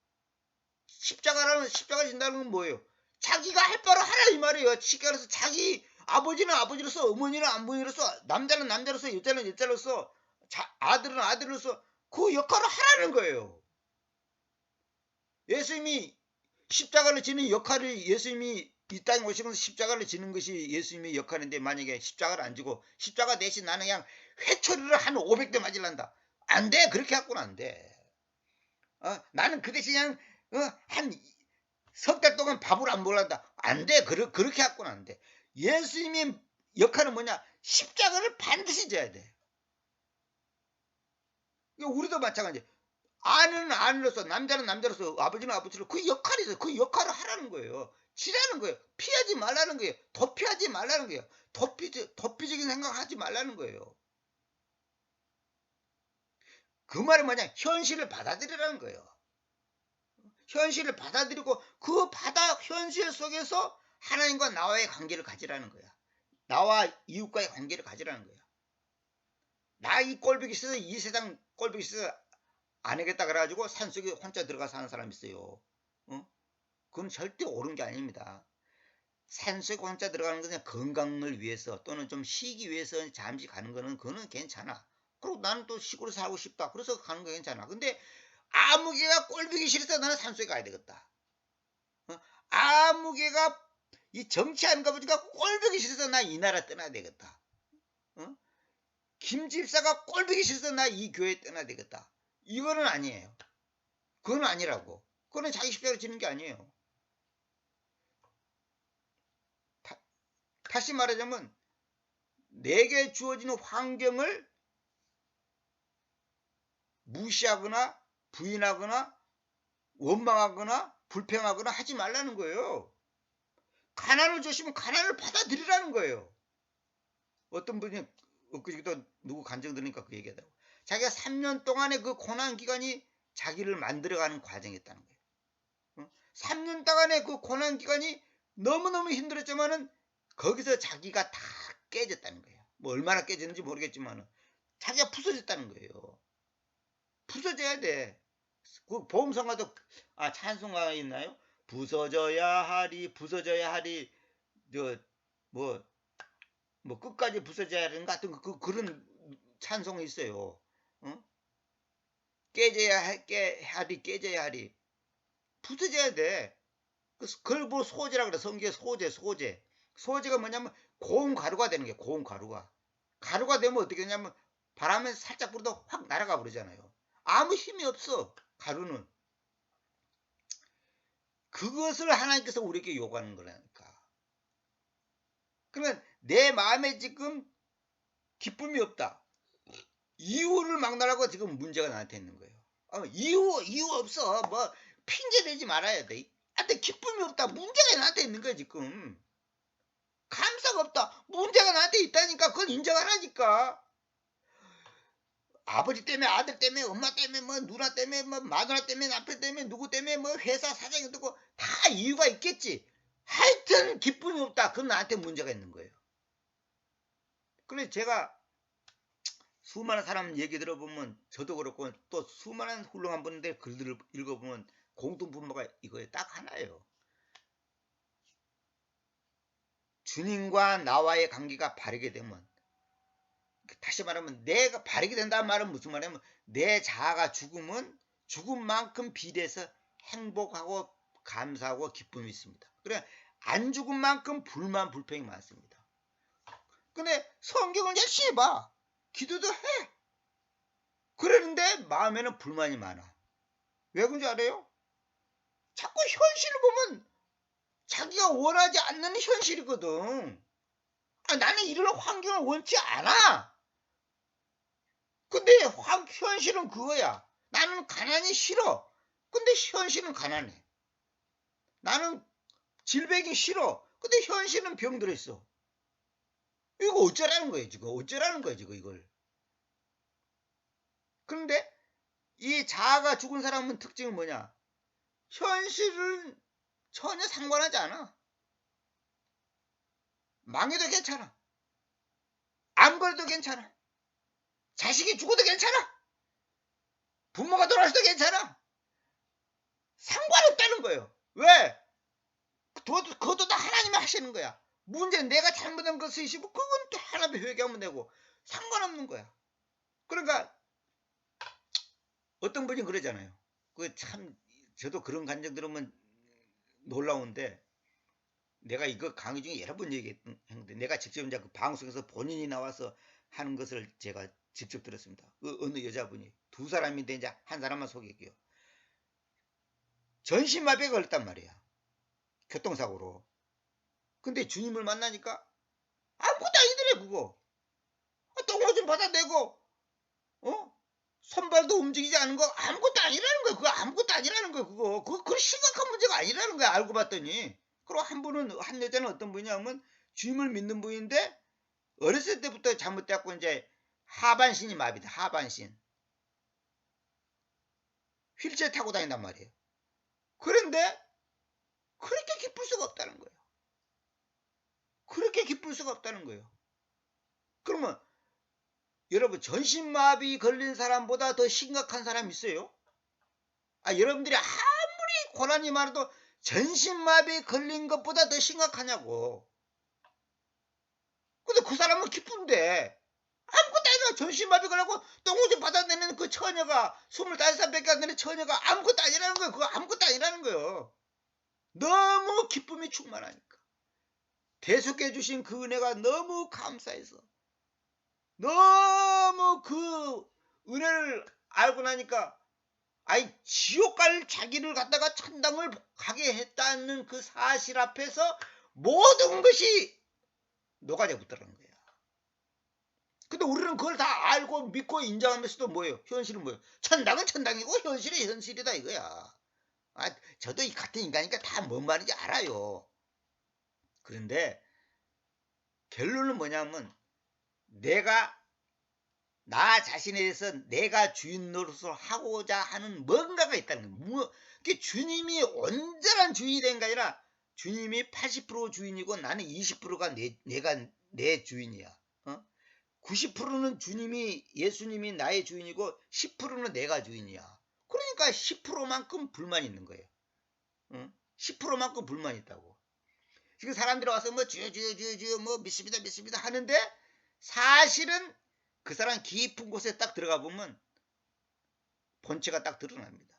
Speaker 1: 십자가 진다는 건 뭐예요? 자기가 할 바를 하라 이 말이에요. 십자가에서 자기 아버지는 아버지로서 어머니는 어머니로서 남자는 남자로서 여자는 여자로서 아들은 아들로서 그 역할을 하라는 거예요. 예수님이 십자가를 지는 역할을 예수님이 이 땅에 오시면서 십자가를 지는 것이 예수님의 역할인데 만약에 십자가를 안 지고 십자가 대신 나는 그냥 회초리를 한 500대 맞을란다. 안 돼. 그렇게 갖고는 안 돼. 나는 그 대신 그냥 한 석 달 동안 밥을 안 먹는다. 안 돼. 그렇게 갖고는 안 돼. 예수님의 역할은 뭐냐? 십자가를 반드시 져야 돼. 우리도 마찬가지. 아는 아는로서 남자는 남자로서 아버지는 아버지로 그 역할이 있어요. 그 역할을 하라는 거예요. 지라는 거예요. 피하지 말라는 거예요. 도피하지 말라는 거예요. 도피적인 생각하지 말라는 거예요. 그 말은 뭐냐? 현실을 받아들이라는 거예요. 현실을 받아들이고 그 현실 속에서 하나님과 나와의 관계를 가지라는 거야. 나와 이웃과의 관계를 가지라는 거야. 나 이 꼴보기 있어서 이 세상 꼴보기 있어서 안 하겠다 그래가지고 산속에 혼자 들어가 사는 사람이 있어요. 그건 절대 옳은 게 아닙니다. 산속에 혼자 들어가는 것은 건강을 위해서 또는 좀 쉬기 위해서 잠시 가는 거는 그거는 괜찮아. 그리고 나는 또 시골에 살고 싶다. 그래서 가는 거 괜찮아. 근데 아무 개가 꼴보기 싫어서 나는 산속에 가야 되겠다. 아무 개가 이 정치하는 거 보니까 꼴보기 싫어서 나 이 나라 떠나야 되겠다. 김 집사가 꼴보기 싫어서 나 이 교회 떠나야 되겠다. 이거는 아니에요. 그건 아니라고. 그거는 자기 십자가를 지는 게 아니에요. 다시 말하자면 내게 주어지는 환경을 무시하거나 부인하거나 원망하거나 불평하거나 하지 말라는 거예요. 가난을 주시면 가난을 받아들이라는 거예요. 어떤 분이 엊그저께도 누구 간증 들으니까 그 얘기하더라고. 자기가 3년 동안의 그 고난 기간이 자기를 만들어가는 과정이었다는 거예요. 3년 동안의 그 고난 기간이 너무너무 힘들었지만은 거기서 자기가 다 깨졌다는 거예요. 뭐 얼마나 깨졌는지 모르겠지만은 자기가 부서졌다는 거예요. 부서져야 돼. 그 보험성가도 찬송가 있나요? 부서져야 하리 뭐 끝까지 부서져야 하는 같은 그런 찬송이 있어요. 깨져야 하리 부서져야 돼. 그걸 뭐 소재라 그래. 성경에 소재가 뭐냐면 고운 가루가 되는 게 고운 가루가 되면 어떻게 되냐면 바람에 살짝 불어도 확 날아가 버리잖아요. 아무 힘이 없어. 가루는 그것을 하나님께서 우리에게 요구하는 거라니까. 그러면 내 마음에 지금 기쁨이 없다. 이유를 막나라고 지금 문제가 나한테 있는 거예요. 이유 없어. 뭐 핑계 대지 말아야 돼. 근데 기쁨이 없다. 문제가 나한테 있는 거야 지금. 감사가 없다. 문제가 나한테 있다니까. 그걸 인정하라니까. 아버지 때문에 아들 때문에 엄마 때문에 뭐 누나 때문에 뭐 마누라 때문에 남편 때문에 누구 때문에 뭐 회사 사장이 듣고 다 이유가 있겠지. 하여튼 기쁨이 없다. 그건 나한테 문제가 있는 거예요. 그래서 제가 수많은 사람 얘기 들어보면 저도 그렇고 또 수많은 훌륭한 분들 글들을 읽어보면 공통분모가 이거에 딱 하나예요. 주님과 나와의 관계가 바르게 되면, 다시 말하면 내가 바르게 된다는 말은 무슨 말이냐면 내 자아가 죽으면 죽은 만큼 비례해서 행복하고 감사하고 기쁨이 있습니다. 그래 안 죽은 만큼 불만 불평이 많습니다. 근데 성경을 열심히 봐. 기도도 해. 그러는데 마음에는 불만이 많아. 왜 그런지 알아요? 자꾸 현실을 보면 자기가 원하지 않는 현실이거든. 나는 이런 환경을 원치 않아. 근데 현실은 그거야. 나는 가난이 싫어. 근데 현실은 가난해. 나는 질병이 싫어. 근데 현실은 병들어 있어. 이거 어쩌라는 거예요, 지금. 어쩌라는 거예요, 지금 이걸. 그런데 이 자아가 죽은 사람은 특징은 뭐냐? 현실은 전혀 상관하지 않아. 망해도 괜찮아. 안 그래도 괜찮아. 자식이 죽어도 괜찮아. 부모가 돌아가셔도 괜찮아. 상관없다는 거예요. 왜? 그것도 다 하나님이 하시는 거야. 문제는 내가 잘못한 것을 있으면 그건 또 하나님이 회개하면 되고 상관없는 거야. 그러니까 어떤 분이 그러잖아요. 그 참 저도 그런 감정 들으면 놀라운데 내가 이거 강의 중에 여러 번 얘기했는데 내가 직접 이제 그 방송에서 본인이 나와서 하는 것을 제가 직접 들었습니다. 그 어느 여자분이 두 사람인데 이제 한 사람만 소개할게요. 전신마비가 걸렸단 말이야. 교통사고로. 근데 주님을 만나니까 아무것도 아니더래 그거. 똥오줌 받아내고 손발도 움직이지 않은 거 아무것도 아니라는 거야. 그거 아무것도 아니라는 거야. 그거 심각한 문제가 아니라는 거야. 알고 봤더니. 그리고 한 여자는 어떤 분이냐면 주님을 믿는 분인데 어렸을 때부터 잘못돼갖고 이제 하반신이 마비돼. 하반신. 휠체어 타고 다닌단 말이에요. 그런데 그렇게 기쁠 수가 없다는 거예요. 그렇게 기쁠 수가 없다는 거예요. 그러면 여러분 전신마비 걸린 사람보다 더 심각한 사람 있어요? 여러분들이 아무리 고난이 많아도 전신마비 걸린 것보다 더 심각하냐고. 근데 그 사람은 기쁜데 아무것도 아니라 전신마비 걸리고 똥오줌 받아내는 그 처녀가 25살밖에 안 되는 처녀가 아무것도 아니라는 거예요. 그거 아무것도 아니라는 거예요. 너무 기쁨이 충만하니까. 대속해 주신 그 은혜가 너무 감사해서 너무 그 은혜를 알고 나니까 지옥 갈 자기를 갖다가 천당을 가게 했다는 그 사실 앞에서 모든 것이 녹아져 붙더라는 거야. 근데 우리는 그걸 다 알고 믿고 인정하면서도 뭐예요? 현실은 뭐예요? 천당은 천당이고 현실은 현실이다 이거야. 저도 이 같은 인간이니까 다 뭔 말인지 알아요. 그런데 결론은 뭐냐면 내가 나 자신에 대해서 내가 주인 노릇을 하고자 하는 뭔가가 있다는 거예요. 주님이 온전한 주인이 된 게 아니라 주님이 80% 주인이고 나는 20%가 내가 내 주인이야. 90%는 예수님이 나의 주인이고 10%는 내가 주인이야. 그러니까 10%만큼 불만이 있는 거예요. 10%만큼 불만이 있다고. 지금 사람들이 와서 뭐 주여 뭐 믿습니다 하는데 사실은 그 사람 깊은 곳에 딱 들어가 보면 본체가 딱 드러납니다.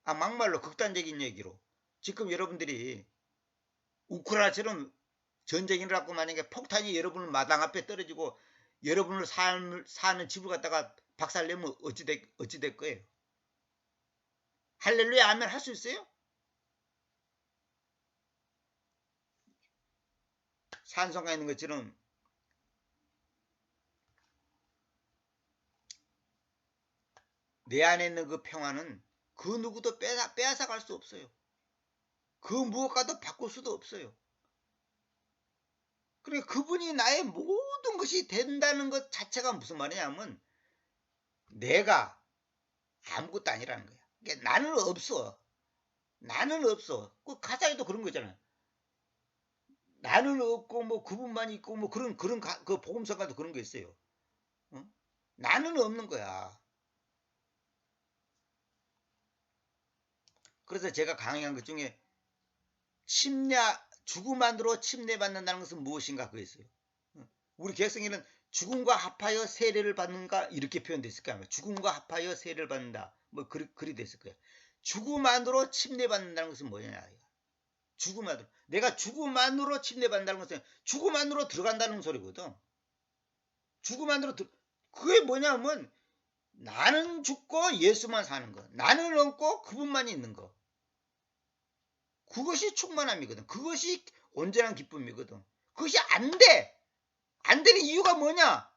Speaker 1: 막말로 극단적인 얘기로 지금 여러분들이 우크라이나처럼 전쟁이 일어났고 만약에 폭탄이 여러분 마당 앞에 떨어지고 여러분을 사는 집을 갖다가 박살내면 어찌 될 거예요? 할렐루야 아멘 할 수 있어요? 산성가 있는 것처럼 내 안에 있는 그 평화는 그 누구도 빼앗아 갈 수 없어요. 그 무엇과도 바꿀 수도 없어요. 그러니까 그분이 나의 모든 것이 된다는 것 자체가 무슨 말이냐면 내가 아무것도 아니라는 거야. 그러니까 나는 없어. 나는 없어. 그 가사에도 그런 거잖아요. 나는 없고 뭐 그분만 있고 뭐 그런 그 복음서가도 그런 거 있어요. 나는 없는 거야. 그래서 제가 강의한 것 중에 죽음만으로 침례받는다는 것은 무엇인가 그랬어요. 우리 개성에는 죽음과 합하여 세례를 받는가 이렇게 표현됐을 거야. 죽음과 합하여 세례를 받는다. 뭐 그리 됐을 거야. 죽음만으로 침례받는다는 것은 뭐냐? 죽음만으로. 내가 죽음만으로 침례받는다는 것은 죽음만으로 들어간다는 소리거든. 죽음만으로 그게 뭐냐면 나는 죽고 예수만 사는 거. 나는 없고 그분만 있는 거. 그것이 충만함이거든. 그것이 온전한 기쁨이거든. 그것이 안 돼. 안 되는 이유가 뭐냐?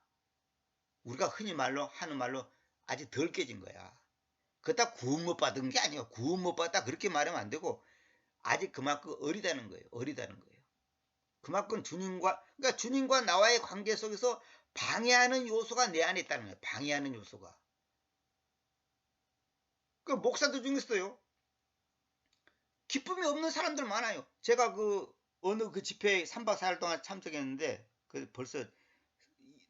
Speaker 1: 우리가 흔히 하는 말로 아직 덜 깨진 거야. 그렇다 구원 못 받은 게 아니야. 구원 못 받다 그렇게 말하면 안 되고 아직 그만큼 어리다는 거예요. 어리다는 거예요. 그만큼 주님과 나와의 관계 속에서 방해하는 요소가 내 안에 있다는 거예요. 방해하는 요소가. 그 목사들 중에 있어요. 기쁨이 없는 사람들 많아요. 제가 어느 집회에 3박 4일 동안 참석했는데 벌써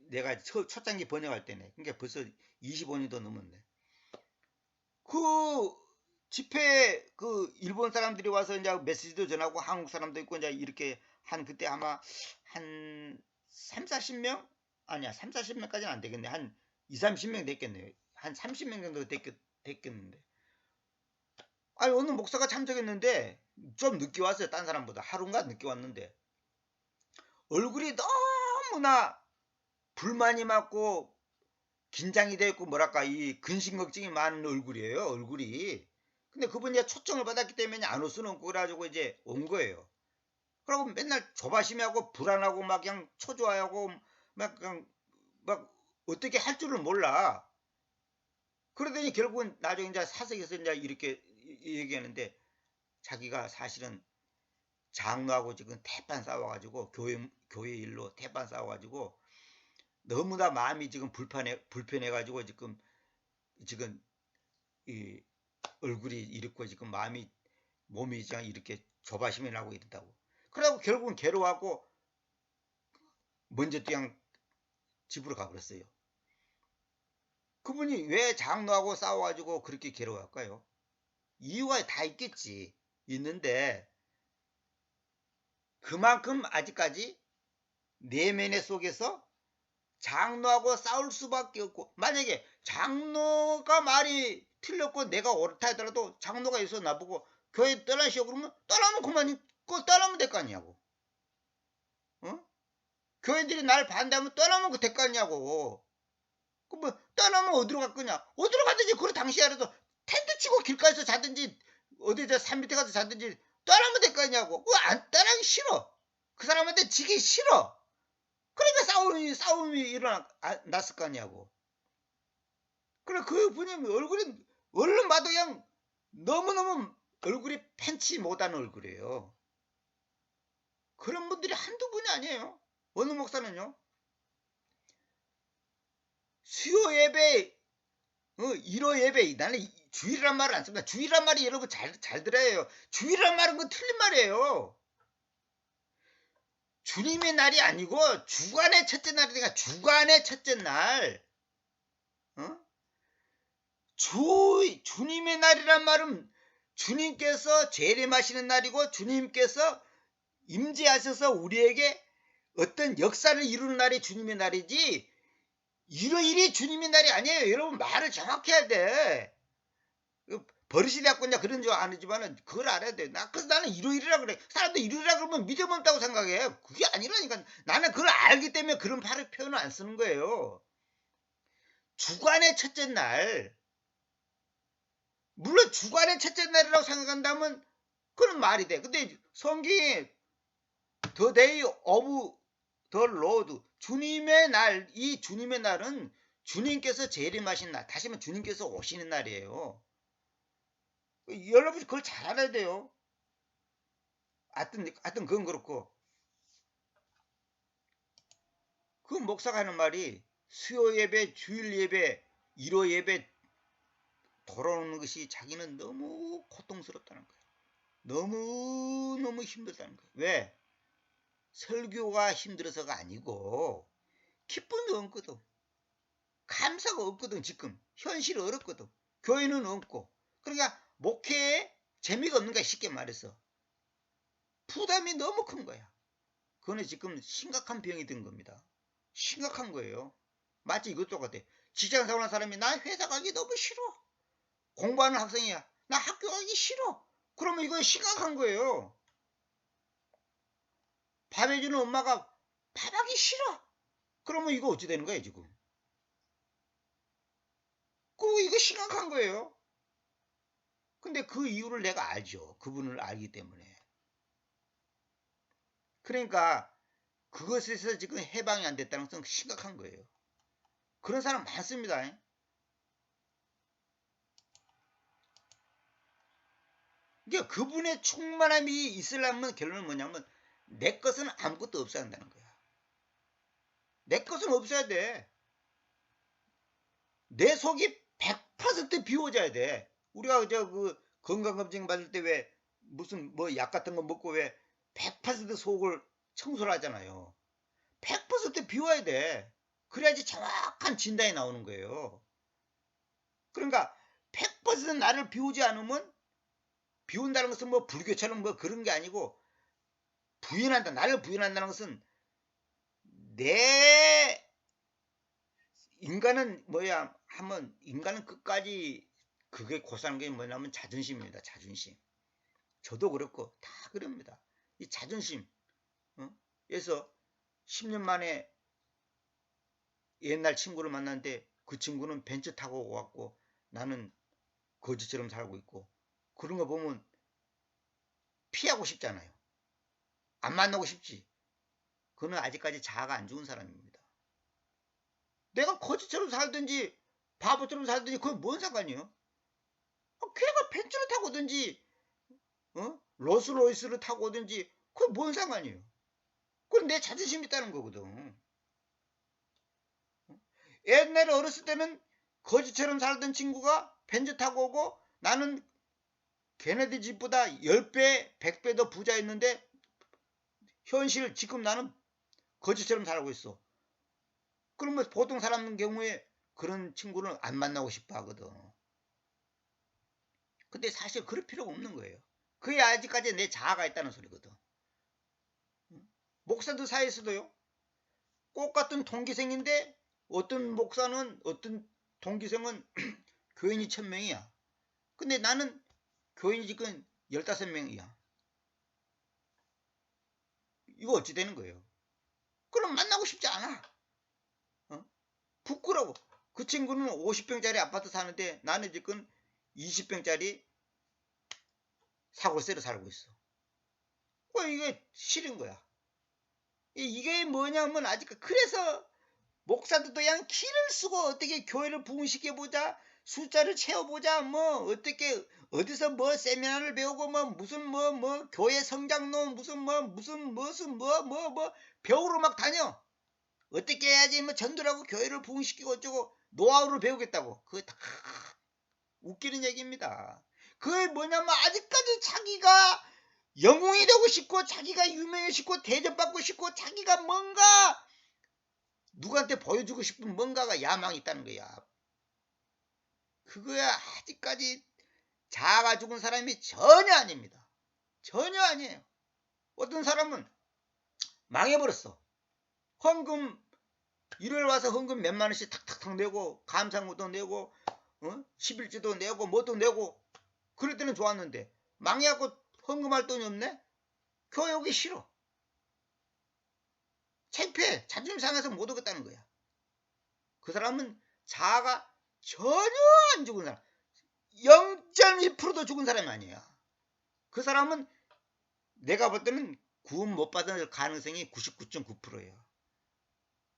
Speaker 1: 내가 첫 장기 번역할 때네. 그러니까 벌써 25년도 넘었네. 그 집회 일본 사람들이 와서 이제 메시지도 전하고 한국 사람도 있고 이제 이렇게 그때 아마 한 3, 40명? 아니야. 3, 40명까지는 안 되겠네. 한 2, 30명 됐겠네요. 한 30명 정도 됐겠는데. 아니 어느 목사가 참석했는데 좀 늦게 왔어요. 딴 사람보다 하루인가 늦게 왔는데 얼굴이 너무나 불만이 많고 긴장이 돼 있고 뭐랄까 이 근심 걱정이 많은 얼굴이에요. 얼굴이. 근데 그분이 초청을 받았기 때문에 안 올 수는 없고 그래가지고 이제 온 거예요. 그리고 맨날 조바심하고 불안하고 막 그냥 초조해하고 막 그냥 막 어떻게 할 줄을 몰라. 그러더니 결국은 나중에 이제 사석에서 이제 이렇게 얘기하는데 자기가 사실은 장로하고 지금 대판 싸워가지고 교회 일로 대판 싸워가지고 너무나 마음이 지금 불편해가지고 지금 이 얼굴이 이렇고 지금 몸이 그냥 이렇게 조바심이 나고 이런다고. 그러고 결국은 괴로워하고 먼저 그냥 집으로 가버렸어요. 그분이 왜 장로하고 싸워가지고 그렇게 괴로워할까요? 이유가 다 있겠지. 있는데 그만큼 아직까지 내면의 속에서 장로하고 싸울 수밖에 없고 만약에 장로가 말이 틀렸고 내가 옳다 하더라도 장로가 있어 나보고 교회 떠나시오 그러면 떠나면 그만 떠나면 될 거 아니냐고. 어? 교회들이 날 반대하면 떠나면 그 될 거 아니냐고. 그 뭐 떠나면 어디로 갈 거냐? 어디로 가든지 그래 당시에라도 텐트 치고 길가에서 자든지 어디 저 산 밑에 가서 자든지 떠나면 될 거 아니냐고. 그거 안 떠나기 싫어. 그 사람한테 지기 싫어. 그러니까 싸움이 일어났을 거 아니냐고. 그래 그분이 얼굴이 얼른 봐도 그냥 너무너무 얼굴이 팬치 못하는 얼굴이에요. 그런 분들이 한두 분이 아니에요. 어느 목사는요. 수요 예배, 1호 예배, 나는 주일이란 말을 안 씁니다. 주일이란 말이 여러분 잘 들어요. 주일이란 말은 그 틀린 말이에요. 주님의 날이 아니고 주간의 첫째 날이니까 주간의 첫째 날. 어? 주님의 날이란 말은 주님께서 재림하시는 날이고 주님께서 임재하셔서 우리에게 어떤 역사를 이루는 날이 주님의 날이지 일요일이 주님의 날이 아니에요. 여러분 말을 정확히 해야 돼. 버릇이 갖고 그냥 그런 줄 아니지만은 그걸 알아야 돼. 그래서 나는 일요일이라 그래. 사람들 일요일이라 그러면 믿음 없다고 생각해. 그게 아니라니까. 나는 그걸 알기 때문에 그런 표현을 안 쓰는 거예요. 주간의 첫째 날. 물론 주간의 첫째 날이라고 생각한다면 그런 말이 돼. 근데 성경이 The Day of the Lord 주님의 날, 이 주님의 날은 주님께서 재림하신 날, 다시 말하면 주님께서 오시는 날이에요. 여러분이 그걸 잘 알아야 돼요. 하여튼 그건 그렇고 그 목사가 하는 말이 수요 예배, 주일 예배, 1호 예배 돌아오는 것이 자기는 너무 고통스럽다는 거예요. 너무너무 힘들다는 거예요. 왜? 설교가 힘들어서가 아니고 기쁨이 없거든. 감사가 없거든. 지금 현실이 어렵거든. 교회는 없고 그러니까 목회에 재미가 없는 거야. 쉽게 말해서 부담이 너무 큰 거야. 그거는 지금 심각한 병이 든 겁니다. 심각한 거예요. 마치 이것 똑같아. 직장 생활하는 사람이 나 회사 가기 너무 싫어. 공부하는 학생이야. 나 학교 가기 싫어. 그러면 이건 심각한 거예요. 밥 해주는 엄마가 밥 하기 싫어. 그러면 이거 어찌 되는 거야 지금. 이거 심각한 거예요. 근데 그 이유를 내가 알죠. 그분을 알기 때문에. 그러니까 그것에서 지금 해방이 안 됐다는 것은 심각한 거예요. 그런 사람 많습니다. 그러니까 그분의 충만함이 있으려면 결론은 뭐냐면 내 것은 아무것도 없어야 한다는 거야. 내 것은 없어야 돼. 내 속이 100% 비워져야 돼. 우리가 그 건강검진 받을 때 왜 무슨 뭐 약 같은 거 먹고 왜 100% 속을 청소를 하잖아요. 100% 비워야 돼. 그래야지 정확한 진단이 나오는 거예요. 그러니까 100% 나를 비우지 않으면 비운다는 것은 뭐 불교처럼 뭐 그런 게 아니고 부인한다. 나를 부인한다는 것은 내 인간은 뭐야 하면 인간은 끝까지 그게 고사한 게 뭐냐면 자존심입니다. 자존심. 저도 그렇고 다 그럽니다. 이 자존심. 그래서 10년 만에 옛날 친구를 만났는데 그 친구는 벤츠 타고 왔고 나는 거지처럼 살고 있고, 그런 거 보면 피하고 싶잖아요. 안 만나고 싶지. 그는 아직까지 자아가 안 좋은 사람입니다. 내가 거지처럼 살든지 바보처럼 살든지 그건 뭔 상관이요? 걔가 벤츠를 타고 오든지 롤스로이스를 타고 오든지 그건 뭔 상관이에요? 그건 내 자존심이 있다는 거거든. 옛날에 어렸을 때는 거지처럼 살던 친구가 벤츠 타고 오고 나는 걔네들 집보다 10배, 100배 더 부자였는데 현실 지금 나는 거지처럼 살고 있어. 그러면 보통 사람 경우에 그런 친구는 안 만나고 싶어 하거든. 근데 사실 그럴 필요가 없는 거예요. 그게 아직까지 내 자아가 있다는 소리거든. 목사들 사이에서도요. 똑같은 동기생인데 어떤 목사는, 어떤 동기생은 교인이 1000명이야. 근데 나는 교인이 지금 15명이야. 이거 어찌 되는 거예요? 그럼 만나고 싶지 않아. 부끄러워. 그 친구는 50평짜리 아파트 사는데 나는 지금 20평짜리 사골세로 살고 있어. 이게 싫은 거야. 이게 뭐냐면 아직 그래서 목사들도 그냥 기를 쓰고 어떻게 교회를 부흥시켜보자, 숫자를 채워보자, 뭐 어떻게 어디서 뭐 세미나를 배우고 뭐 무슨 뭐 교회 성장론 무슨 뭐 배우러 막 다녀. 어떻게 해야지 뭐 전도라고 교회를 부흥시키고 어쩌고 노하우를 배우겠다고. 그거 다 웃기는 얘기입니다. 그게 뭐냐면 아직까지 자기가 영웅이 되고 싶고 자기가 유명해지고 싶고 대접받고 싶고 자기가 뭔가 누구한테 보여주고 싶은 뭔가가 야망이 있다는 거야. 그거야 아직까지 자아가 죽은 사람이 전혀 아닙니다. 전혀 아니에요. 어떤 사람은 망해버렸어. 헌금 일요일 와서 헌금 몇만 원씩 탁탁탁 내고 감사무도 내고 11주도 내고 뭐도 내고 그럴 때는 좋았는데 망해갖고 헌금할 돈이 없네? 교회 오기 싫어. 창피해. 자존심 상해서 못 오겠다는 거야. 그 사람은 자아가 전혀 안 죽은 사람. 0.1%도 죽은 사람이 아니야. 그 사람은 내가 볼 때는 구원 못 받을 가능성이 99.9%예요.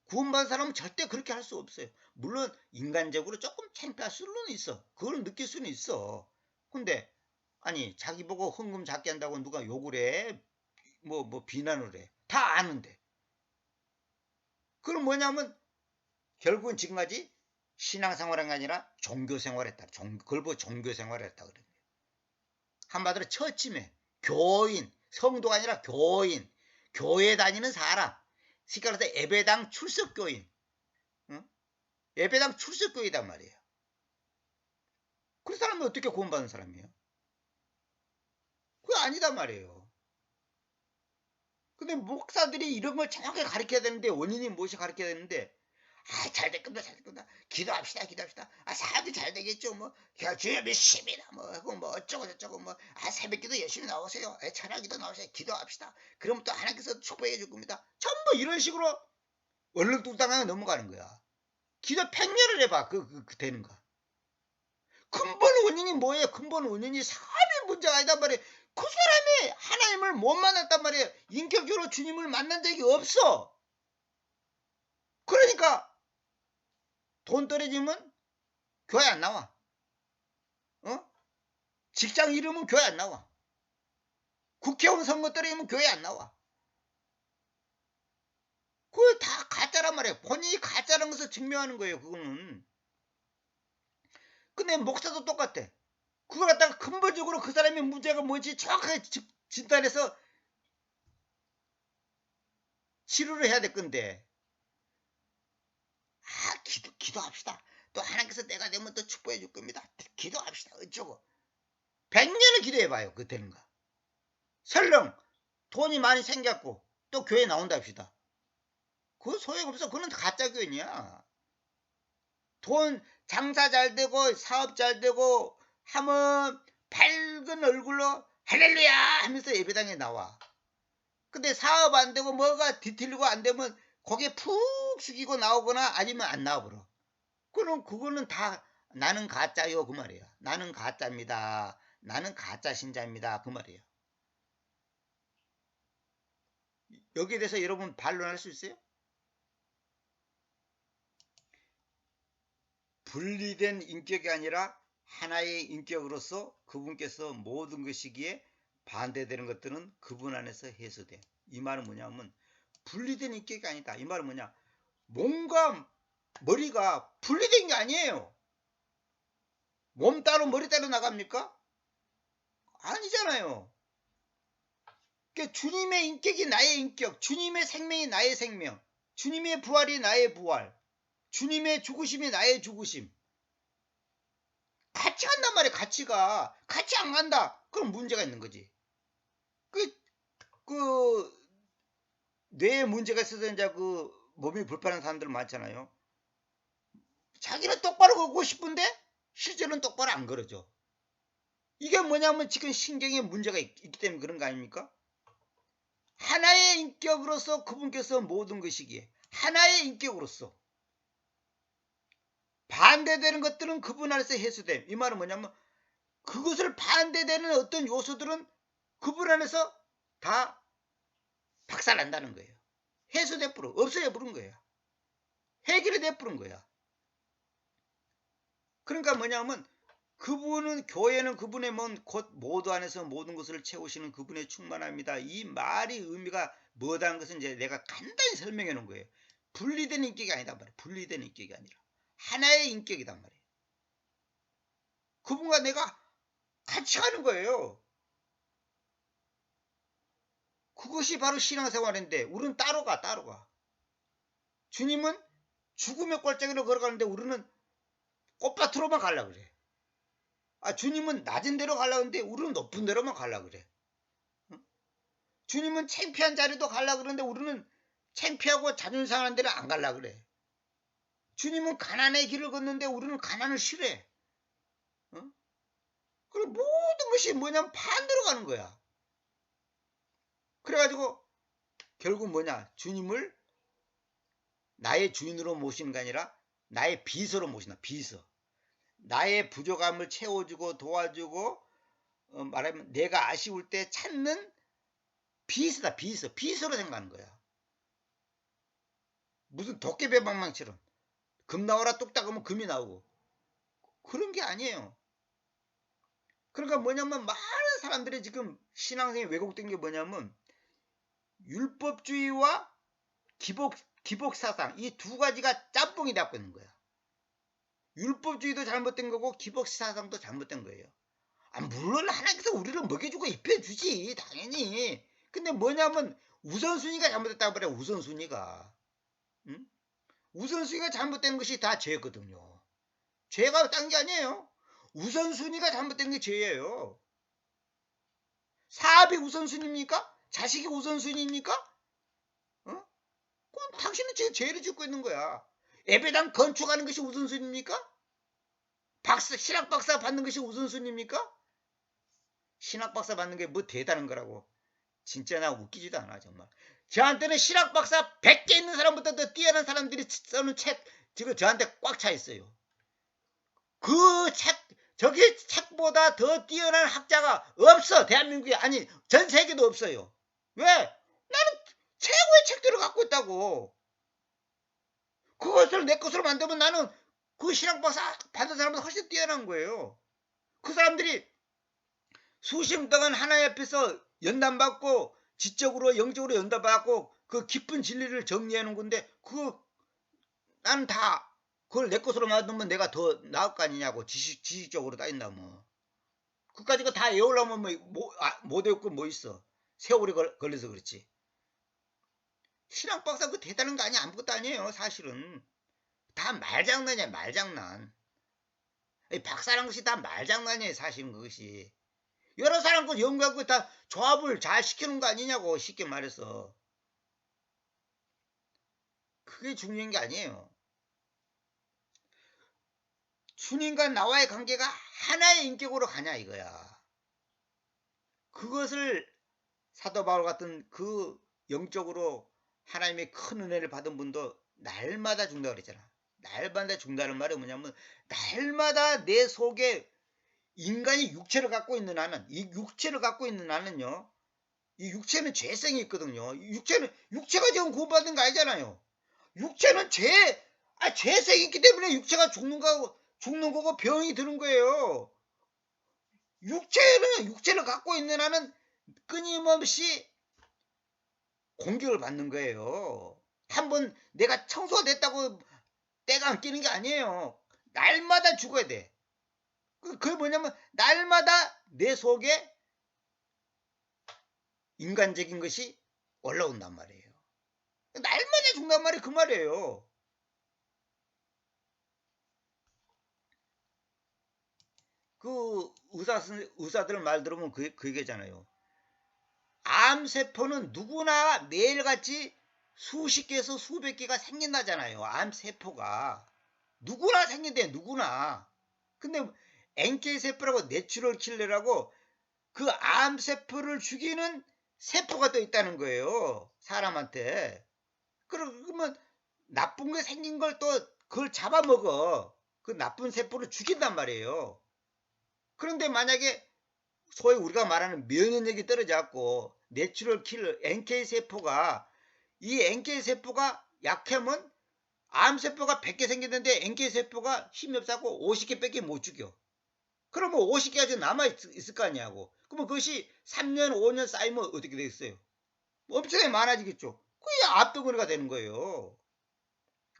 Speaker 1: 구원받은 사람은 절대 그렇게 할 수 없어요. 물론 인간적으로 조금 창피할 수는 있어. 그걸 느낄 수는 있어. 근데 아니 자기 보고 헌금 작게 한다고 누가 욕을 해? 뭐 비난을 해. 다 아는데. 그럼 뭐냐면 결국은 지금까지 신앙생활한 게 아니라 종교생활했다. 그걸 보고 종교생활했다 그래요. 한마디로 처침에 교인, 성도가 아니라 교인, 교회 다니는 사람. 쉽게 말해서 예배당 출석교인. 예배당 출석교이단 말이에요. 그 사람이 어떻게 구원받은 사람이에요? 그게 아니단 말이에요. 근데 목사들이 이런 걸 정확하게 가르쳐야 되는데 원인이 무엇이 가르쳐야 되는데 잘 될 겁니다. 잘 될 겁니다. 기도합시다. 사업이 잘 되겠죠. 뭐 주여 몇십이나 뭐 어쩌고 저쩌고 새벽기도 열심히 나오세요. 찬양기도 나오세요. 기도합시다. 그럼 또 하나님께서 축복해 줄 겁니다. 전부 이런 식으로 얼렁뚱땅하게 넘어가는 거야. 기도 100년을 해봐. 그 되는가. 근본 원인이 뭐예요? 근본 원인이 사람의 문제가 아니단 말이에요. 그 사람이 하나님을 못 만났단 말이에요. 인격적으로 주님을 만난 적이 없어. 그러니까 돈 떨어지면 교회 안 나와. 직장 잃으면 교회 안 나와. 국회의원 선거 떨어지면 교회 안 나와. 그거 다 가짜란 말이에요. 본인이 가짜라는 것을 증명하는 거예요. 그거는. 근데 목사도 똑같아. 그걸 갖다가 근본적으로 그 사람의 문제가 뭔지 정확하게 진단해서 치료를 해야 될 건데 기도합시다. 또 하나님께서 내가 되면 또 축복해 줄 겁니다. 기도합시다. 어쩌고 100년을 기도해봐요. 그 되는가. 설령 돈이 많이 생겼고 또 교회 나온다 합시다. 그거 소용없어. 그건 가짜 교인이야. 돈 장사 잘 되고 사업 잘 되고 하면 밝은 얼굴로 할렐루야 하면서 예배당에 나와. 근데 사업 안 되고 뭐가 뒤틀리고 안 되면 고개 푹 숙이고 나오거나 아니면 안 나와버려. 그럼 그거는 다 나는 가짜요 그 말이에요. 나는 가짜입니다. 나는 가짜 신자입니다 그 말이에요. 여기에 대해서 여러분 반론할 수 있어요? 분리된 인격이 아니라 하나의 인격으로서 그분께서 모든 것이기에 반대되는 것들은 그분 안에서 해소돼. 이 말은 뭐냐면 분리된 인격이 아니다. 이 말은 뭐냐? 몸과 머리가 분리된 게 아니에요. 몸 따로 머리 따로 나갑니까? 아니잖아요. 그러니까 주님의 인격이 나의 인격, 주님의 생명이 나의 생명, 주님의 부활이 나의 부활, 주님의 죽으심이 나의 죽으심. 같이 간단 말이에요. 같이 안 간다. 그럼 문제가 있는 거지. 그 뇌에 문제가 있어서 이제 그 몸이 불편한 사람들 많잖아요. 자기는 똑바로 걷고 싶은데 실제로는 똑바로 안 걸어져. 이게 뭐냐면 지금 신경에 문제가 있기 때문에 그런 거 아닙니까? 하나의 인격으로서 그분께서 모든 것이기에 하나의 인격으로서 반대되는 것들은 그분 안에서 해소됨. 이 말은 뭐냐면 그것을 반대되는 어떤 요소들은 그분 안에서 다 박살난다는 거예요. 해소돼 버려. 없어져 버린 거예요. 해결이 돼 버린 거야. 그러니까 뭐냐면 그분은 교회는 그분의 곧 모두 안에서 모든 것을 채우시는 그분의 충만합니다. 이 말이 의미가 뭐다는 것은 이제 내가 간단히 설명해 놓은 거예요. 분리된 인격이 아니다 말이에요. 분리된 인격이 아니라 하나의 인격이단 말이에요. 그분과 내가 같이 가는 거예요. 그것이 바로 신앙생활인데 우리는 따로 가. 주님은 죽음의 꼴짝이로 걸어가는데 우리는 꽃밭으로만 가려고 그래. 주님은 낮은 데로 가려고 하는데 우리는 높은 데로만 가려고 그래. 주님은 창피한 자리도 가려고 그러는데 우리는 창피하고 자존심 상하는 데를 안 가려고 그래. 주님은 가난의 길을 걷는데 우리는 가난을 싫어해. 그리고 모든 것이 뭐냐면 반대로 가는 거야. 그래가지고 결국 뭐냐? 주님을 나의 주인으로 모시는 게 아니라 나의 비서로 모신다. 비서. 나의 부족함을 채워주고 도와주고 말하면 내가 아쉬울 때 찾는 비서다. 비서로 생각하는 거야. 무슨 도깨비방망이처럼 금 나오라 뚝딱 하면 금이 나오고 그런 게 아니에요. 그러니까 뭐냐면 많은 사람들이 지금 신앙생이 왜곡된 게 뭐냐면 율법주의와 기복사상 이 두 가지가 짬뽕이 되고 있는 거야. 율법주의도 잘못된 거고 기복사상도 잘못된 거예요. 물론 하나님께서 우리를 먹여주고 입혀주지 당연히. 근데 뭐냐면 우선순위가 잘못됐다고 그래. 우선순위가. 응? 우선순위가 잘못된 것이 다 죄거든요. 죄가 딴 게 아니에요. 우선순위가 잘못된 게 죄예요. 사업이 우선순위입니까? 자식이 우선순위입니까? 그럼 당신은 지금 죄를 짓고 있는 거야. 예배당 건축하는 것이 우선순위입니까? 신학박사 받는 것이 우선순위입니까? 신학박사 받는 게 뭐 대단한 거라고. 진짜 나 웃기지도 않아 정말. 저한테는 신학박사 100개 있는 사람보다 더 뛰어난 사람들이 써는 책 지금 저한테 꽉 차 있어요. 그 저기 책보다 더 뛰어난 학자가 없어. 대한민국에. 아니 전 세계도 없어요. 왜? 나는 최고의 책들을 갖고 있다고. 그것을 내 것으로 만들면 나는 그 신학박사 받은 사람보다 훨씬 뛰어난 거예요. 그 사람들이 수십 년 동안 하나님 앞에서 연단받고 지적으로 영적으로 연단받고 그 깊은 진리를 정리해 놓은 건데 나는 다 그걸 내 것으로 만들면 내가 더 나을 거 아니냐고. 지식적으로 따진다면 그까지 다 외우려면 못 외우고 뭐 있어. 세월이 걸려서 그렇지. 신학박사 그 대단한 거 아니야. 아무것도 아니에요. 사실은 다 말장난이야. 말장난. 박사란 것이 다 말장난이에요. 사실은 그것이. 여러 사람과 연구하고 다 조합을 잘 시키는 거 아니냐고. 쉽게 말해서. 그게 중요한 게 아니에요. 주님과 나와의 관계가 하나의 인격으로 가냐 이거야. 그것을 사도 바울 같은 그 영적으로 하나님의 큰 은혜를 받은 분도 날마다 죽는다 그랬잖아. 날마다 죽는다는 말이 뭐냐면 날마다 내 속에 인간이 육체를 갖고 있는 나는, 이 육체를 갖고 있는 나는요, 이 육체는 죄성이 있거든요. 육체가 지금 구원받은 거 아니잖아요. 육체는 죄성이 있기 때문에 육체가 죽는 거고 병이 드는 거예요. 육체를 갖고 있는 나는 끊임없이 공격을 받는 거예요. 한번 내가 청소가 됐다고 때가 안 끼는 게 아니에요. 날마다 죽어야 돼. 그게 뭐냐면 날마다 내 속에 인간적인 것이 올라온단 말이에요. 날마다 죽는단 말이 그 말이에요. 그 의사들 말 들으면 그 얘기잖아요. 암세포는 누구나 매일같이 수십 개에서 수백 개가 생긴다잖아요. 암세포가. 누구나 생긴대, 누구나. 근데 NK세포라고 내추럴 킬러라고 그 암세포를 죽이는 세포가 또 있다는 거예요. 사람한테. 그러면 나쁜 게 생긴 걸 또 그걸 잡아먹어. 그 나쁜 세포를 죽인단 말이에요. 그런데 만약에 소위 우리가 말하는 면역력이 떨어져갖고 내추럴 킬러 NK세포가 이 NK세포가 약하면 암세포가 100개 생겼는데 NK세포가 힘이 없어갖고 50개밖에 못 죽여. 그러면 50개 아직 남아있을 거 아니냐고. 그러면 그것이 3년 5년 쌓이면 어떻게 되겠어요? 엄청나게 많아지겠죠. 그게 앞덩어리가 되는 거예요.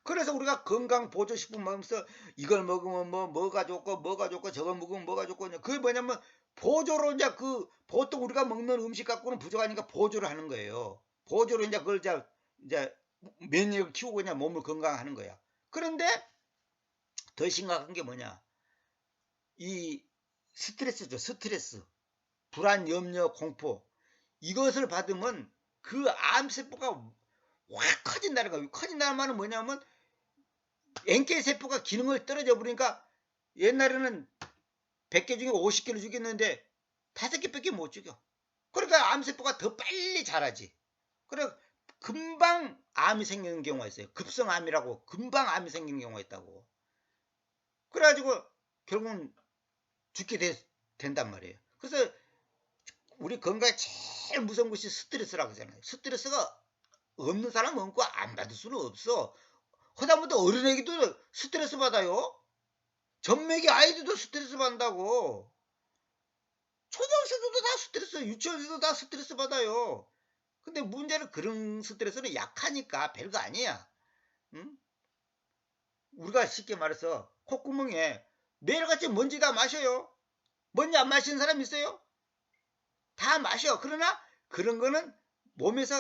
Speaker 1: 그래서 우리가 건강보조식품 먹으면서 이걸 먹으면 뭐가 좋고 저걸 먹으면 뭐가 좋고 그게 뭐냐면 보조로 이제 그 보통 우리가 먹는 음식 갖고는 부족하니까 보조를 하는 거예요. 보조로 이제 그걸 이제 면역을 키우고 그냥 몸을 건강하는 거야. 그런데 더 심각한 게 뭐냐? 이 스트레스죠. 스트레스. 불안, 염려, 공포. 이것을 받으면 그 암세포가 확 커진다는 거예요. 커진다는 말은 뭐냐면 NK세포가 기능을 떨어져 버리니까 옛날에는 100개 중에 50개를 죽였는데 5개밖에 못 죽여. 그러니까 암세포가 더 빨리 자라지. 그래 금방 암이 생기는 경우가 있어요. 급성암이라고 금방 암이 생기는 경우가 있다고. 그래가지고 결국은 죽게 된단 말이에요. 그래서 우리 건강에 제일 무서운 것이 스트레스라고 하잖아요. 스트레스가 없는 사람은 없고 안 받을 수는 없어. 하다못해 어린애기도 스트레스 받아요. 전맥이 아이들도 스트레스 받는다고. 초등학생들도 다 스트레스, 유치원생도 다 스트레스 받아요. 근데 문제는 그런 스트레스는 약하니까 별거 아니야. 응? 우리가 쉽게 말해서 콧구멍에 매일같이 먼지 다 마셔요. 먼지 안 마시는 사람 있어요? 다 마셔. 그러나 그런 거는 몸에서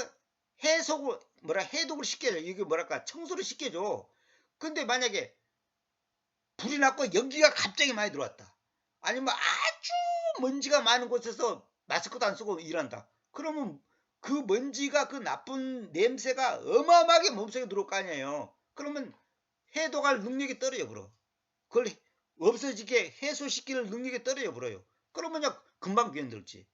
Speaker 1: 해독을 시켜줘. 이게 뭐랄까 청소를 시켜줘. 근데 만약에 불이 났고 연기가 갑자기 많이 들어왔다. 아니면 아주 먼지가 많은 곳에서 마스크도 안 쓰고 일한다. 그러면 그 먼지가 그 나쁜 냄새가 어마어마하게 몸속에 들어올 거 아니에요. 그러면 해독할 능력이 떨어져 버려. 그걸 없어지게 해소시킬 능력이 떨어져 버려요. 그러면 금방 변들지.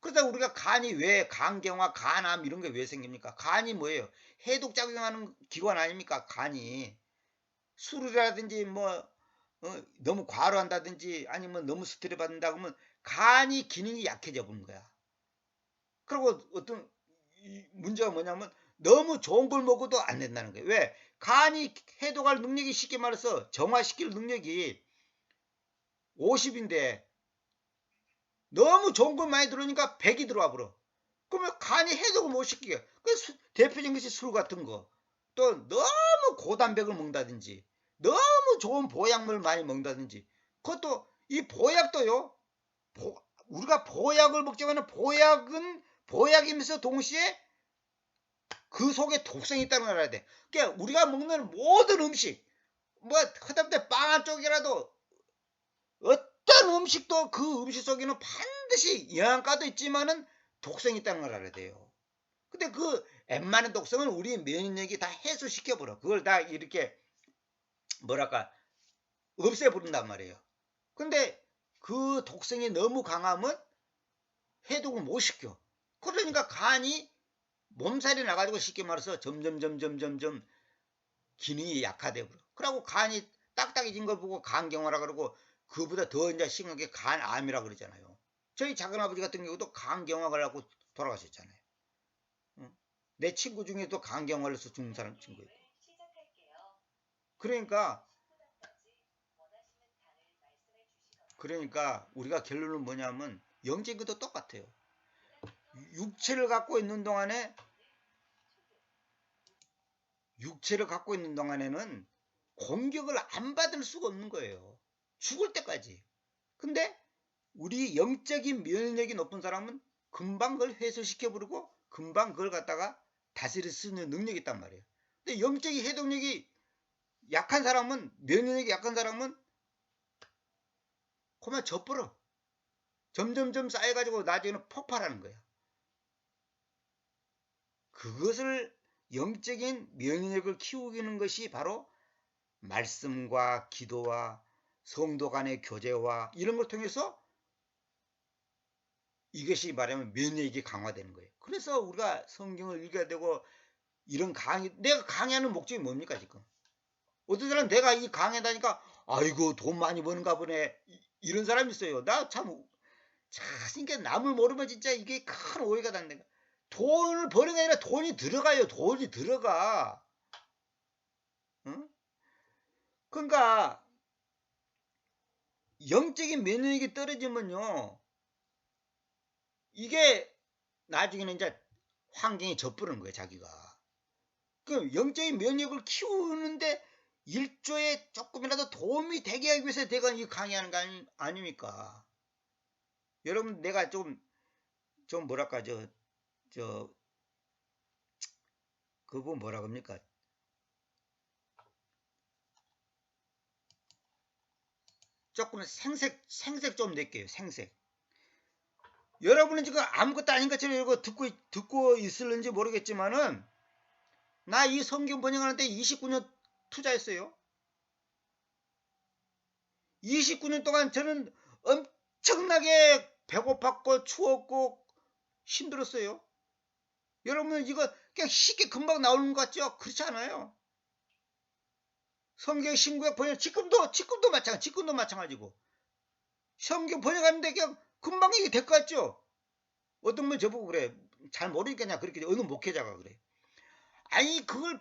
Speaker 1: 그러다 우리가 간이 왜 간경화, 간암 이런 게 왜 생깁니까? 간이 뭐예요? 해독작용하는 기관 아닙니까? 간이. 술이라든지 너무 과로한다든지 아니면 너무 스트레스 받는다 그러면 간이 기능이 약해져 버린 거야. 그리고 어떤 문제가 뭐냐면 너무 좋은 걸 먹어도 안 된다는 거예요. 왜? 간이 해독할 능력이 쉽게 말해서 정화시킬 능력이 50인데 너무 좋은 걸 많이 들어오니까 100이 들어와 버려. 그러면 간이 해독을 못 시키게. 대표적인 것이 술 같은 거. 또 너무 고단백을 먹는다든지 너무 좋은 보약물 많이 먹는다든지 그것도 이 보약도요. 우리가 보약을 먹지만 보약은 보약이면서 동시에 그 속에 독성이 있다는 걸 알아야 돼. 그러니까 우리가 먹는 모든 음식 하다못해 빵 한 쪽이라도 어떤 음식도 그 음식 속에는 반드시 영양가도 있지만은 독성이 있다는 걸 알아야 돼요. 근데 그 웬만한 독성은 우리 면역력이 다 해소시켜버려. 그걸 다 이렇게 뭐랄까 없애버린단 말이에요. 근데 그 독성이 너무 강하면 해독을 못 시켜. 그러니까 간이 몸살이 나가지고 쉽게 말해서 점점 기능이 약화되고 그러고 간이 딱딱해진 걸 보고 간경화라 그러고 그보다 더 이제 심하게 간암이라 그러잖아요. 저희 작은아버지 같은 경우도 간경화를 하고 돌아가셨잖아요. 응? 내 친구 중에도 간경화를 해서 죽는 사람 친구 있고. 그러니까 우리가 결론은 뭐냐면 영적인 것도 똑같아요. 육체를 갖고 있는 동안에는 공격을 안 받을 수가 없는 거예요. 죽을 때까지. 근데 우리 영적인 면역력이 높은 사람은 금방 그걸 회수시켜버리고 금방 그걸 갖다가 다스릴 수 있는 능력이 있단 말이에요. 근데 영적인 해독력이 약한 사람은, 면역력이 약한 사람은 그만 져버려. 점점점 쌓여가지고 나중에는 폭발하는 거야. 그것을 영적인 면역력을 키우는 것이 바로 말씀과 기도와 성도 간의 교제와 이런 걸 통해서 이것이 말하면 면역력이 강화되는 거예요. 그래서 우리가 성경을 읽어야 되고 이런 내가 강의하는 목적이 뭡니까 지금? 어떤 사람 내가 이 강의다니까 아이고 돈 많이 버는가 보네 이런 사람이 있어요. 나 참 그러니까 남을 모르면 진짜 이게 큰 오해가 된다. 돈을 버는 게 아니라 돈이 들어가요. 돈이 들어가. 응? 그러니까 영적인 면역력이 떨어지면요. 이게 나중에는 이제 환경에 젖부르는 거예요. 자기가. 그 영적인 면역을 키우는데 일조에 조금이라도 도움이 되게 하기 위해서 내가 이 강의하는 거 아닙니까? 여러분 내가 좀 뭐랄까 그거 뭐라 그럽니까? 조금 생색 좀 낼게요. 생색. 여러분은 지금 아무것도 아닌 것처럼 이거 듣고 있을는지 모르겠지만은 나 이 성경 번역하는데 29년 투자했어요. 29년 동안 저는 엄청나게 배고팠고 추웠고 힘들었어요. 여러분 이거 그냥 쉽게 금방 나오는 것 같죠? 그렇지 않아요. 성경 신구약 번역 지금도 마찬가지고 성경 번역하는데 그냥 금방 이게 될 것 같죠? 어떤 분 저보고 그래. 잘 모르니까 그냥 그렇게 어느 목회자가 그래. 아니 그걸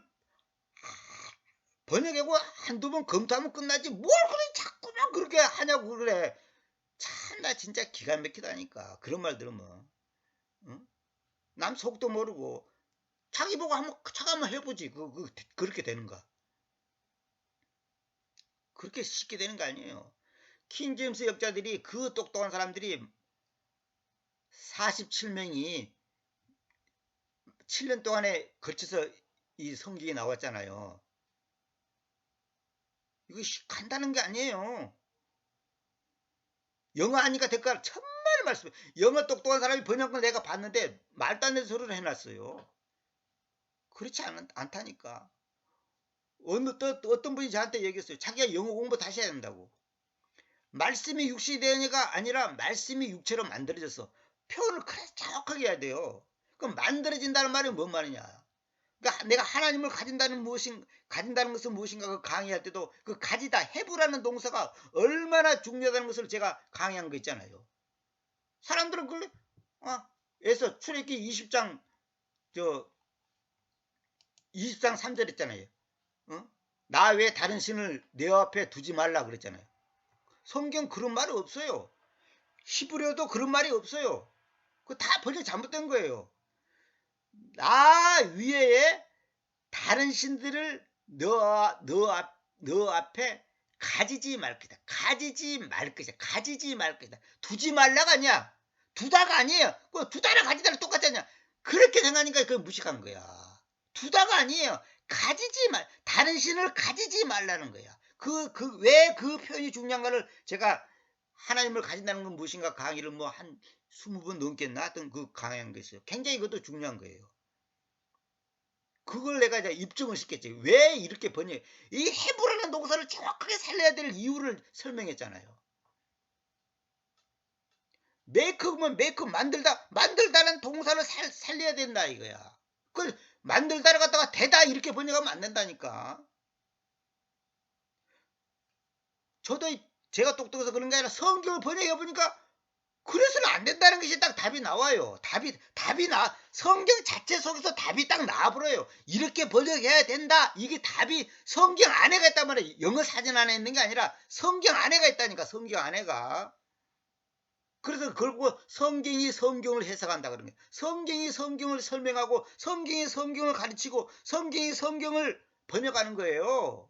Speaker 1: 번역하고 한두 번 검토하면 끝나지 뭘 그래 자꾸만 그렇게 하냐고 그래. 참 나 진짜 기가 막히다니까 그런 말 들으면. 응? 남 속도 모르고 자기 보고 한번 해보지. 그렇게 되는가. 그렇게 쉽게 되는 거 아니에요. 킹제임스 역자들이 그 똑똑한 사람들이 47명이 7년 동안에 걸쳐서 이 성경이 나왔잖아요. 이거 간단한 게 아니에요. 영어 하니까 될까? 천만 말씀. 영어 똑똑한 사람이 번역을 내가 봤는데 말도 안 되는 소리를 해놨어요. 그렇지 않다니까. 어떤 분이 저한테 얘기했어요. 자기가 영어 공부 다시 해야 된다고. 말씀이 육신이 되니까 아니라 말씀이 육체로 만들어졌어. 표현을 그래 정확하게 해야 돼요. 그럼 만들어진다는 말이 뭔 말이냐? 그러니까 내가 하나님을 가진다는 것은 무엇인가 그 강의할 때도 그 가지다 해부라는 동사가 얼마나 중요하다는 것을 제가 강의한 거 있잖아요. 사람들은 그걸 에서 출애굽기 20장 3절 했잖아요. 나 외에 다른 신을 내 앞에 두지 말라 그랬잖아요. 성경 그런 말이 없어요. 히브리어도 그런 말이 없어요. 그거 다 번역 잘못된 거예요. 나 위에 다른 신들을 너 앞에 가지지 말 것이다. 가지지 말 것이다. 두지 말라가 아니야. 두다가 아니에요. 그 두다랑 가지다랑 똑같잖냐. 그렇게 생각하니까 그걸 무식한 거야. 두다가 아니에요. 다른 신을 가지지 말라는 거야. 왜 그 표현이 중요한가를 제가 하나님을 가진다는 건 무엇인가 강의를 뭐 한 20번 넘겠나 하여튼 그 강의한 게 있어요. 굉장히 그것도 중요한 거예요. 그걸 내가 이제 입증을 시켰지. 왜 이렇게 이 해부라는 동사를 정확하게 살려야 될 이유를 설명했잖아요. 메이크면 메이크 만들다는 동사를 살려야 된다 이거야. 그 만들다를 갖다가 되다 이렇게 번역하면 안 된다니까. 저도 제가 똑똑해서 그런 게 아니라 성경을 번역해 보니까 그래서는 안 된다는 것이 딱 답이 나와요. 성경 자체 속에서 답이 딱 나와버려요. 이렇게 번역해야 된다. 이게 답이 성경 안에가 있단 말이에요. 영어 사전 안에 있는 게 아니라 성경 안에가 있다니까. 성경 안에가. 그래서 그걸 보고 성경이 성경을 해석한다 그런 거예요. 성경이 성경을 설명하고 성경이 성경을 가르치고 성경이 성경을 번역하는 거예요.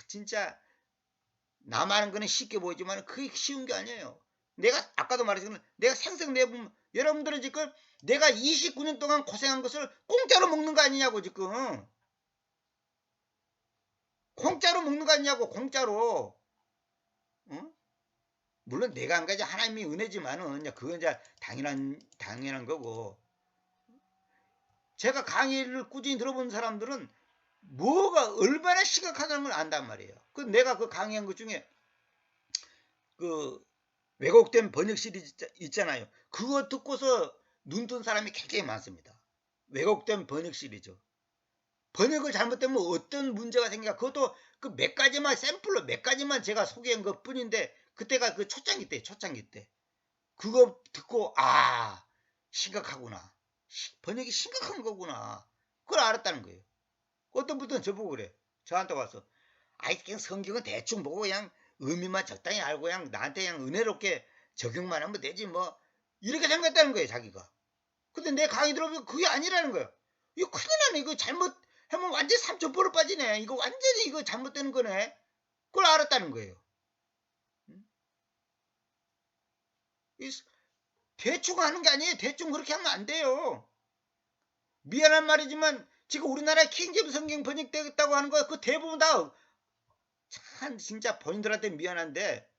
Speaker 1: 진짜 남 하는 거는 쉽게 보이지만 그게 쉬운 게 아니에요. 내가 아까도 말했지만 내가 생생내보면 여러분들은 지금 내가 29년 동안 고생한 것을 공짜로 먹는 거 아니냐고 지금. 공짜로 먹는 거 아니냐고 공짜로. 응? 물론 내가 한 가지 하나님의 은혜지만은 그건 이제 당연한 거고. 제가 강의를 꾸준히 들어본 사람들은 뭐가 얼마나 심각하다는 걸 안단 말이에요. 그 내가 그 강의한 것 중에 그 왜곡된 번역 시리즈 있잖아요. 그거 듣고서 눈 뜬 사람이 굉장히 많습니다. 왜곡된 번역 시리즈. 번역을 잘못되면 어떤 문제가 생겨. 그것도 그 몇 가지만 샘플로 몇 가지만 제가 소개한 것 뿐인데 그때가 그 초창기 때 그거 듣고 심각하구나. 번역이 심각한 거구나. 그걸 알았다는 거예요. 어떤 분들은 저보고 그래. 저한테 와서 그냥 성경은 대충 보고 그냥 의미만 적당히 알고 그냥 나한테 그냥 은혜롭게 적용만 하면 되지 뭐 이렇게 생각했다는 거예요 자기가. 근데 내 강의 들어보면 그게 아니라는 거예요. 이거 큰일 나네. 이거 잘못하면 완전 삼천포로 빠지네. 이거 완전히 이거 잘못되는 거네. 그걸 알았다는 거예요. 대충 하는 게 아니에요. 대충 그렇게 하면 안 돼요. 미안한 말이지만 지금 우리나라에 킹제임스 성경 번역되었다고 하는 거 그 대부분 다 참 진짜 본인들한테 미안한데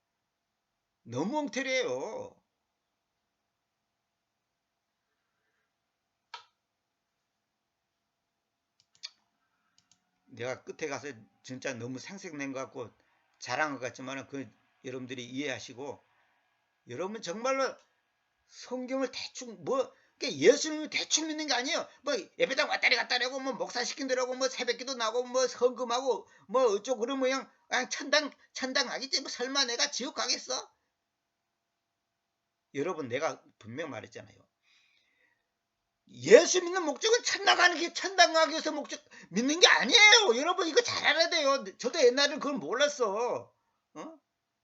Speaker 1: 너무 엉터리예요. 내가 끝에 가서 진짜 너무 생색낸 것 같고 잘한 것 같지만 그 여러분들이 이해하시고 여러분 정말로 성경을 대충 예수님을 대충 믿는 게 아니에요. 뭐 예배당 왔다리 갔다리 하고 뭐 목사 시킨 대로 하고 뭐 새벽기도 나고 뭐 헌금하고 뭐 어쩌고 그런 모양 그냥 천당 가겠지. 뭐 설마 내가 지옥 가겠어? 여러분 내가 분명 말했잖아요. 예수 믿는 목적은 천당 가기 위해서 목적 믿는 게 아니에요. 여러분 이거 잘 알아야 돼요. 저도 옛날에는 그걸 몰랐어.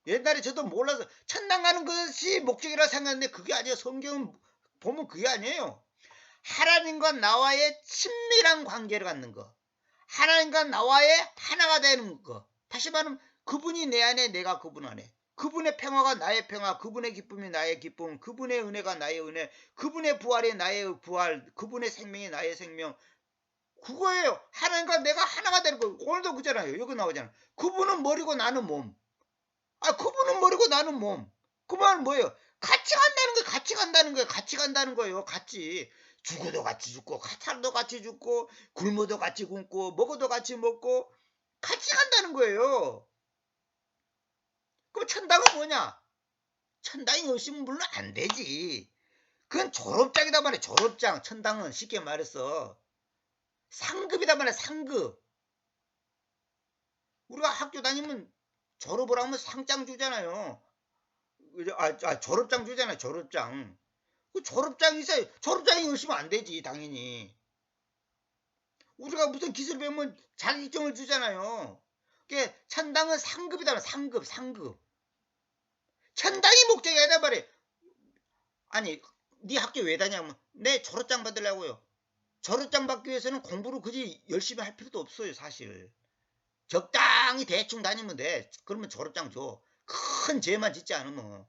Speaker 1: 옛날에 저도 몰라서 천당 가는 것이 목적이라 생각했는데 그게 아니에요. 성경 보면 그게 아니에요. 하나님과 나와의 친밀한 관계를 갖는 거. 하나님과 나와의 하나가 되는 거. 다시 말하면 그분이 내 안에 내가 그분 안에. 그분의 평화가 나의 평화, 그분의 기쁨이 나의 기쁨, 그분의 은혜가 나의 은혜, 그분의 부활이 나의 부활, 그분의 생명이 나의 생명. 그거예요. 하나님과 내가 하나가 되는 거. 오늘도 그잖아요. 여기 나오잖아. 그분은 머리고 나는 몸. 그분은 머리고 나는 몸. 그 말은 뭐예요? 같이 간다는 거예요. 같이 간다는 거예요. 같이 간다는 거예요. 같이. 죽어도 같이 죽고, 살도 같이 죽고, 굶어도 같이 굶고, 먹어도 같이 먹고, 같이 간다는 거예요. 그럼 천당은 뭐냐? 천당이 없으면 물론 안 되지. 그건 졸업장이다 말이야. 졸업장. 천당은 쉽게 말해서 상급이다 말이야. 상급. 우리가 학교 다니면 졸업을 하면 상장 주잖아요. 졸업장 주잖아요. 졸업장. 그 졸업장이 있어요. 졸업장이 없으면 안 되지. 당연히. 우리가 무슨 기술 배우면 자격증을 주잖아요. 그게 천당은 상급이다. 상급. 천당이 목적이 아니라 말이야. 아니 네 학교 왜 다냐면 내 졸업장 받으려고요. 졸업장 받기 위해서는 공부를 그지 열심히 할 필요도 없어요. 사실. 적당히 대충 다니면 돼. 그러면 졸업장 줘. 큰 죄만 짓지 않으면.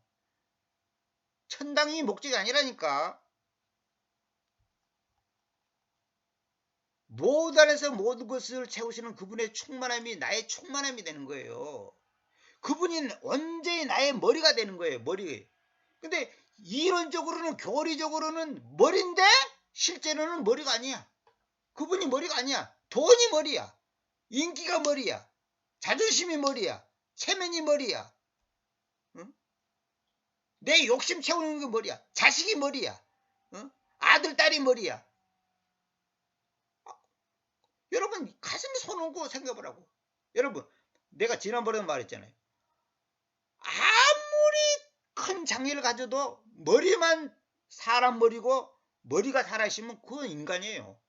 Speaker 1: 천당이 목적이 아니라니까. 모든 안에서 모든 것을 채우시는 그분의 충만함이 나의 충만함이 되는 거예요. 그분이 언제나 나의 머리가 되는 거예요. 머리. 근데 이론적으로는 교리적으로는 머리인데 실제로는 머리가 아니야. 그분이 머리가 아니야. 돈이 머리야. 인기가 머리야. 자존심이 머리야. 체면이 머리야. 내 욕심 채우는 게 머리야. 자식이 머리야. 어? 아들, 딸이 머리야. 여러분 가슴에 손 얹고 생각해보라고. 여러분 내가 지난번에 말했잖아요. 아무리 큰 장애를 가져도 머리만 사람 머리고 머리가 살아있으면 그건 인간이에요.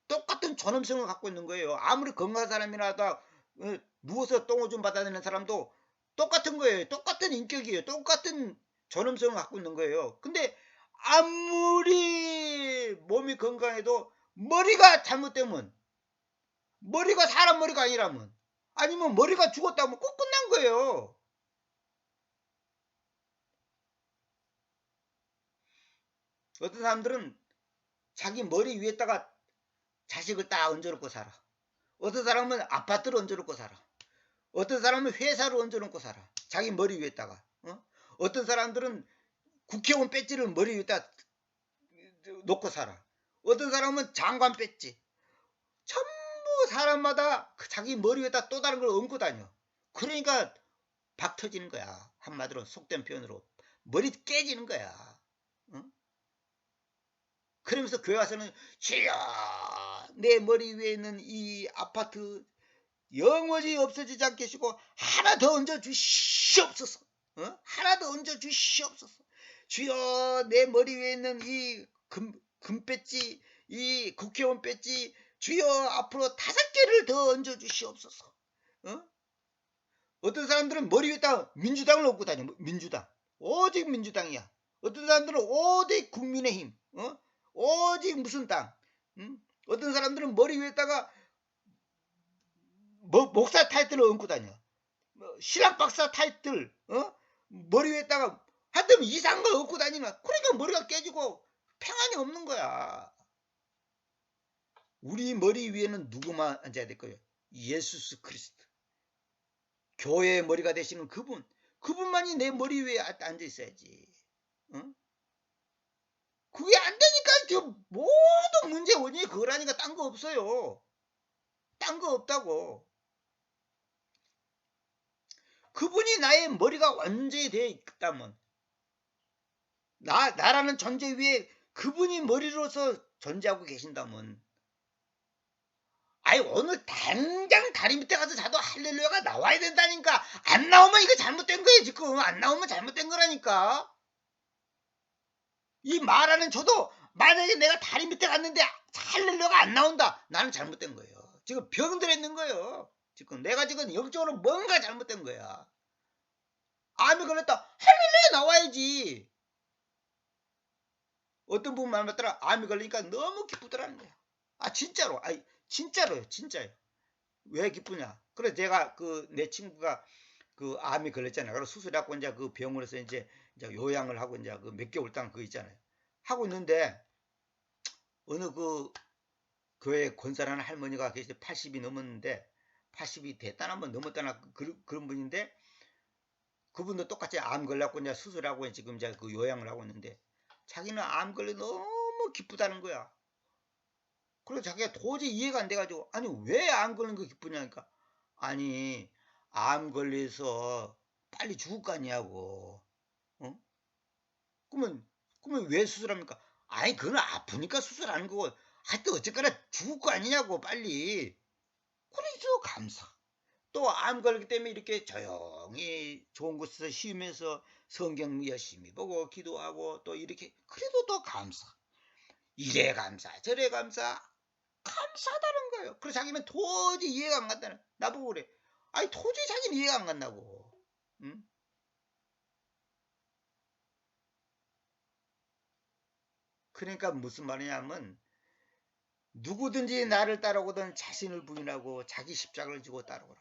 Speaker 1: 똑같은 존엄성을 갖고 있는 거예요. 아무리 건강한 사람이라도 누워서 똥오줌 받아내는 사람도 똑같은 거예요. 똑같은 인격이에요. 똑같은 존엄성을 갖고 있는 거예요. 근데 아무리 몸이 건강해도 머리가 잘못되면, 머리가 사람 머리가 아니라면, 아니면 머리가 죽었다면 꼭 끝난 거예요. 어떤 사람들은 자기 머리 위에다가 자식을 딱 얹어놓고 살아. 어떤 사람은 아파트를 얹어놓고 살아. 어떤 사람은 회사를 얹어놓고 살아. 자기 머리 위에다가. 어떤 사람들은 국회의원 배지를 머리 위에다 놓고 살아. 어떤 사람은 장관 배지. 전부 사람마다 자기 머리 위에다 또 다른 걸 얹고 다녀. 그러니까 박 터지는 거야. 한마디로 속된 표현으로. 머리 깨지는 거야. 그러면서 교회 와서는 주여 내 머리 위에 있는 이 아파트 영원히 없어지지 않게 하시고 하나 더 얹어 주시옵소서. 하나 더 얹어 주시옵소서. 주여 내 머리 위에 있는 이 금 배지, 이 국회의원 배지 주여 앞으로 5개를 더 얹어 주시옵소서. 어떤 사람들은 머리 위에다 민주당을 얹고 다녀. 민주당. 오직 민주당이야. 어떤 사람들은 오직 국민의힘. 오직 무슨 땅. 어떤 사람들은 머리 위에다가 목사 타이틀을 얹고 다녀. 신학 박사 타이틀, 머리 위에다가 하여튼 이상한 걸 얹고 다니는. 그러니까 머리가 깨지고 평안이 없는 거야. 우리 머리 위에는 누구만 앉아야 될 거예요? 예수 그리스도. 교회의 머리가 되시는 그분만이 내 머리 위에 앉아 있어야지. 그게 안 되니까 저 모든 문제 원인이 그거라니까. 딴 거 없어요. 딴 거 없다고. 그분이 나의 머리가 완전히 되어 있다면, 나라는 존재 위에 그분이 머리로서 존재하고 계신다면, 아니 오늘 당장 다리 밑에 가서 자도 할렐루야가 나와야 된다니까. 안 나오면 이거 잘못된 거예요. 지금 안 나오면 잘못된 거라니까. 이 말하는 저도 만약에 내가 다리 밑에 갔는데 할렐루야가 안 나온다, 나는 잘못된 거예요. 지금 병들어 있는 거예요. 지금 내가 지금 영적으로 뭔가 잘못된 거야. 암이 걸렸다, 할렐루야 나와야지. 어떤 분 말 맞더라. 암이 걸리니까 너무 기쁘더라는 거야. 아 진짜로. 아니 진짜로요. 진짜요. 왜 기쁘냐. 그래 제가 내 친구가 암이 걸렸잖아요. 그래서 수술하고 이제 그 병원에서 이제 요양을 하고 이제 몇 개월 동안 있잖아요. 하고 있는데 어느 교회 권사라는 할머니가 계시대. 80이 넘었는데 80이 됐다나 한번 넘었다나 그런 분인데, 그분도 똑같이 암 걸렸고 이제 수술하고 지금 이제 요양을 하고 있는데, 자기는 암 걸려 너무 기쁘다는 거야. 그리고 자기가 도저히 이해가 안 돼가지고, 아니 왜 암 걸린 거 기쁘냐니까, 아니 암 걸려서 빨리 죽을 거 아니냐고. 그러면 왜 수술합니까? 아니 그건 아프니까 수술하는 거고, 하여튼 어쨌거나 죽을 거 아니냐고 빨리. 그래서 감사. 또 암 걸리기 때문에 이렇게 조용히 좋은 곳에서 쉬면서 성경 열심히 보고 기도하고 또 이렇게, 그래도 또 감사. 이래 감사 저래 감사. 감사하다는 거예요. 그래서 자기는 도저히 이해가 안 간다는. 나보고 그래. 아니 도저히 자기는 이해가 안 간다고. 응? 그러니까 무슨 말이냐면, 누구든지 나를 따라오든 자신을 부인하고 자기 십자가를 지고 따라오라.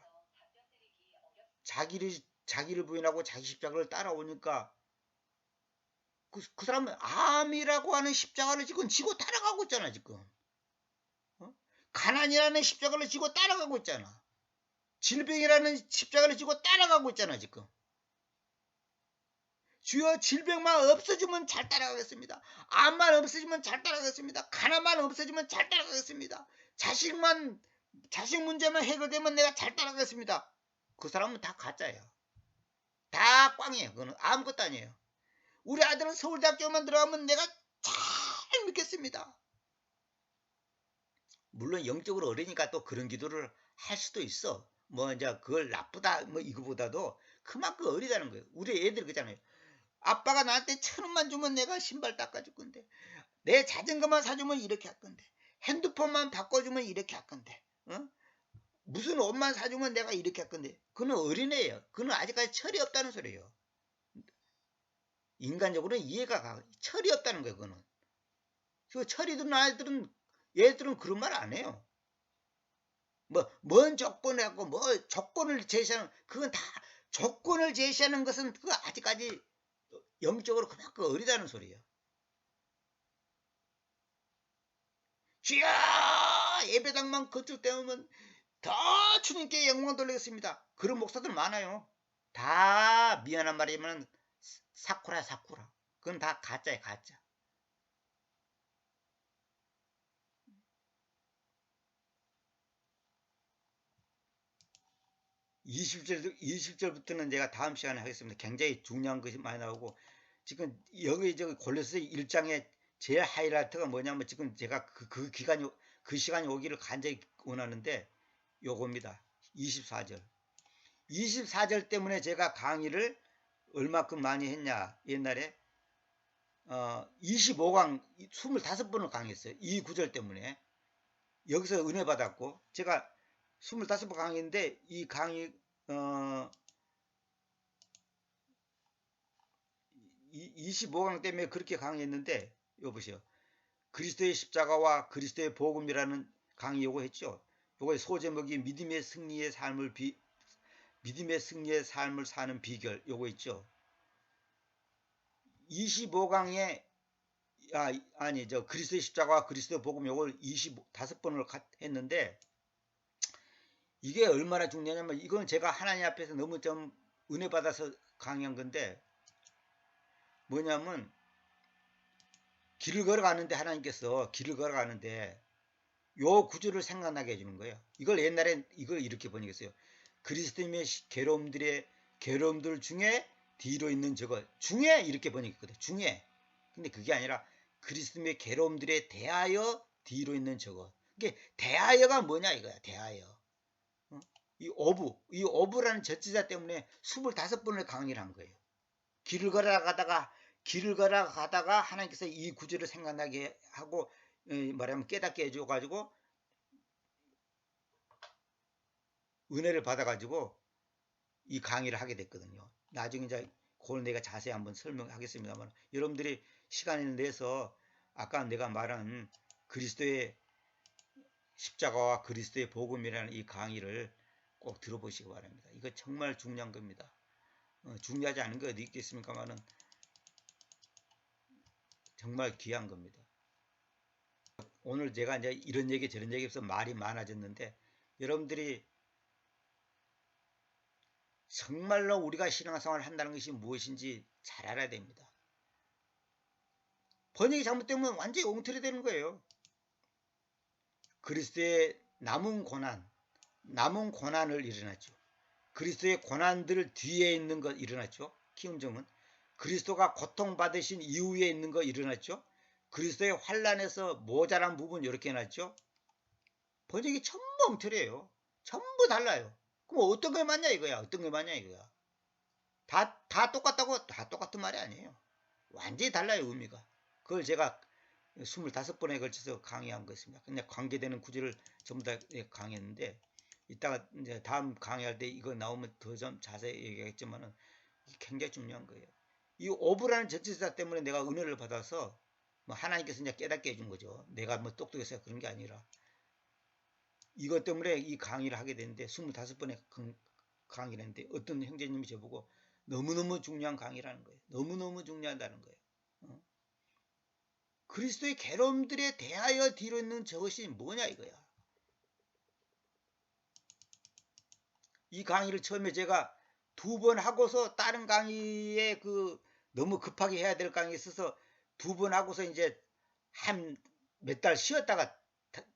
Speaker 1: 자기를 부인하고 자기 십자가를 따라오니까 그 사람은 암이라고 하는 십자가를 지고 따라가고 있잖아 지금. 가난이라는 십자가를 지고 따라가고 있잖아. 질병이라는 십자가를 지고 따라가고 있잖아 지금. 주여 질병만 없어지면 잘 따라가겠습니다. 암만 없어지면 잘 따라가겠습니다. 가난만 없어지면 잘 따라가겠습니다. 자식 문제만 해결되면 내가 잘 따라가겠습니다. 그 사람은 다 가짜예요. 다 꽝이에요. 그거는 아무것도 아니에요. 우리 아들은 서울대학교만 들어가면 내가 잘 믿겠습니다. 물론 영적으로 어리니까 또 그런 기도를 할 수도 있어. 뭐 이제 그걸 나쁘다 뭐 이거보다도 그만큼 어리다는 거예요. 우리 애들 그잖아요. 아빠가 나한테 1,000원만 주면 내가 신발 닦아줄 건데, 내 자전거만 사주면 이렇게 할 건데, 핸드폰만 바꿔주면 이렇게 할 건데, 어? 무슨 옷만 사주면 내가 이렇게 할 건데. 그는 어린애예요. 그는 아직까지 철이 없다는 소리예요. 인간적으로는 이해가 가. 철이 없다는 거예요. 그는. 그 철이 든 아이들은, 얘들은 그런 말 안 해요. 뭔 조건을 갖고 조건을 제시하는, 그건 다 조건을 제시하는 것은 그거 아직까지 영적으로 그만큼 어리다는 소리예요. 주여 예배당만 거칠 때 오면 다 주님께 영광 돌리겠습니다. 그런 목사들 많아요. 다 미안한 말이면 사쿠라. 그건 다 가짜예요. 가짜. (20절부터는) 제가 다음 시간에 하겠습니다. 굉장히 중요한 것이 많이 나오고, 지금 여기 골로새 1장의 제일 하이라이트가 뭐냐면, 지금 제가 그 시간이 오기를 간절히 원하는데 요겁니다. 24절 때문에 제가 강의를 얼마큼 많이 했냐. 옛날에 25강 25번을 강의했어요. 이 구절 때문에. 여기서 은혜 받았고, 제가 25번 강의인데 이 강의 25강 때문에 그렇게 강의했는데, 이거 보세요. 그리스도의 십자가와 그리스도의 복음이라는 강의 요거 했죠. 요거의 소제목이 믿음의 승리의 삶을 사는 비결 요거 있죠. 25강에 그리스도의 십자가와 그리스도의 복음 요걸 25번을 했는데, 이게 얼마나 중요하냐면, 이건 제가 하나님 앞에서 너무 좀 은혜 받아서 강의한 건데, 뭐냐면 길을 걸어가는데, 하나님께서 길을 걸어가는데 요 구절을 생각나게 해주는 거예요. 이걸 옛날엔 이걸 이렇게 번역했어요. 그리스도님의 괴로움들 중에 뒤로 있는 저거 중에 이렇게 번역했거든요. 중에. 근데 그게 아니라 그리스도님의 괴로움들에 대하여 뒤로 있는 저거. 이게 대하여가 뭐냐 이거야. 대하여. 이 오브라는 젖지자 때문에 25번을 강의를 한 거예요. 길을 걸어가다가 하나님께서 이 구절을 생각나게 하고 말하면 깨닫게 해줘가지고 은혜를 받아가지고 이 강의를 하게 됐거든요. 나중에 이제 그걸 내가 자세히 한번 설명하겠습니다만, 여러분들이 시간을 내서 아까 내가 말한 그리스도의 십자가와 그리스도의 복음이라는 이 강의를 꼭 들어보시기 바랍니다. 이거 정말 중요한 겁니다. 중요하지 않은 거 어디 있겠습니까만은 정말 귀한 겁니다. 오늘 제가 이제 이런 얘기 저런 얘기 해서 말이 많아졌는데, 여러분들이 정말로 우리가 신앙생활을 한다는 것이 무엇인지 잘 알아야 됩니다. 번역이 잘못되면 완전히 엉터리 되는 거예요. 그리스도의 남은 고난을 일어났죠. 그리스도의 고난들 뒤에 있는 것 일어났죠. 키움정은 그리스도가 고통받으신 이후에 있는 거 일어났죠. 그리스도의 환난에서 모자란 부분 이렇게 해놨죠. 번역이 전부 엉터리예요. 전부 달라요. 그럼 어떤 게 맞냐 이거야. 어떤 게 맞냐 이거야. 다 똑같다고 다 똑같은 말이 아니에요. 완전히 달라요. 의미가. 그걸 제가 25번에 걸쳐서 강의한 것입니다. 근데 관계되는 구절을 전부 다 강의했는데, 이따가 이제 다음 강의할 때 이거 나오면 더 좀 자세히 얘기하겠지만은 굉장히 중요한 거예요. 이 오브라는 전치사 때문에 내가 은혜를 받아서 하나님께서 이제 깨닫게 해준 거죠. 내가 똑똑해서 그런 게 아니라 이것 때문에 이 강의를 하게 됐는데, 25번에 강의를 했는데 어떤 형제님이 저보고 너무너무 중요한 강의라는 거예요. 너무너무 중요하다는 거예요. 그리스도의 괴로움들에 대하여 뒤로 있는 저것이 뭐냐 이거야. 이 강의를 처음에 제가 2번 하고서 다른 강의에 너무 급하게 해야 될 강의에 있어서 2번 하고서 이제 한 몇 달 쉬었다가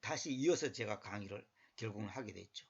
Speaker 1: 다시 이어서 제가 강의를 결국은 하게 됐죠.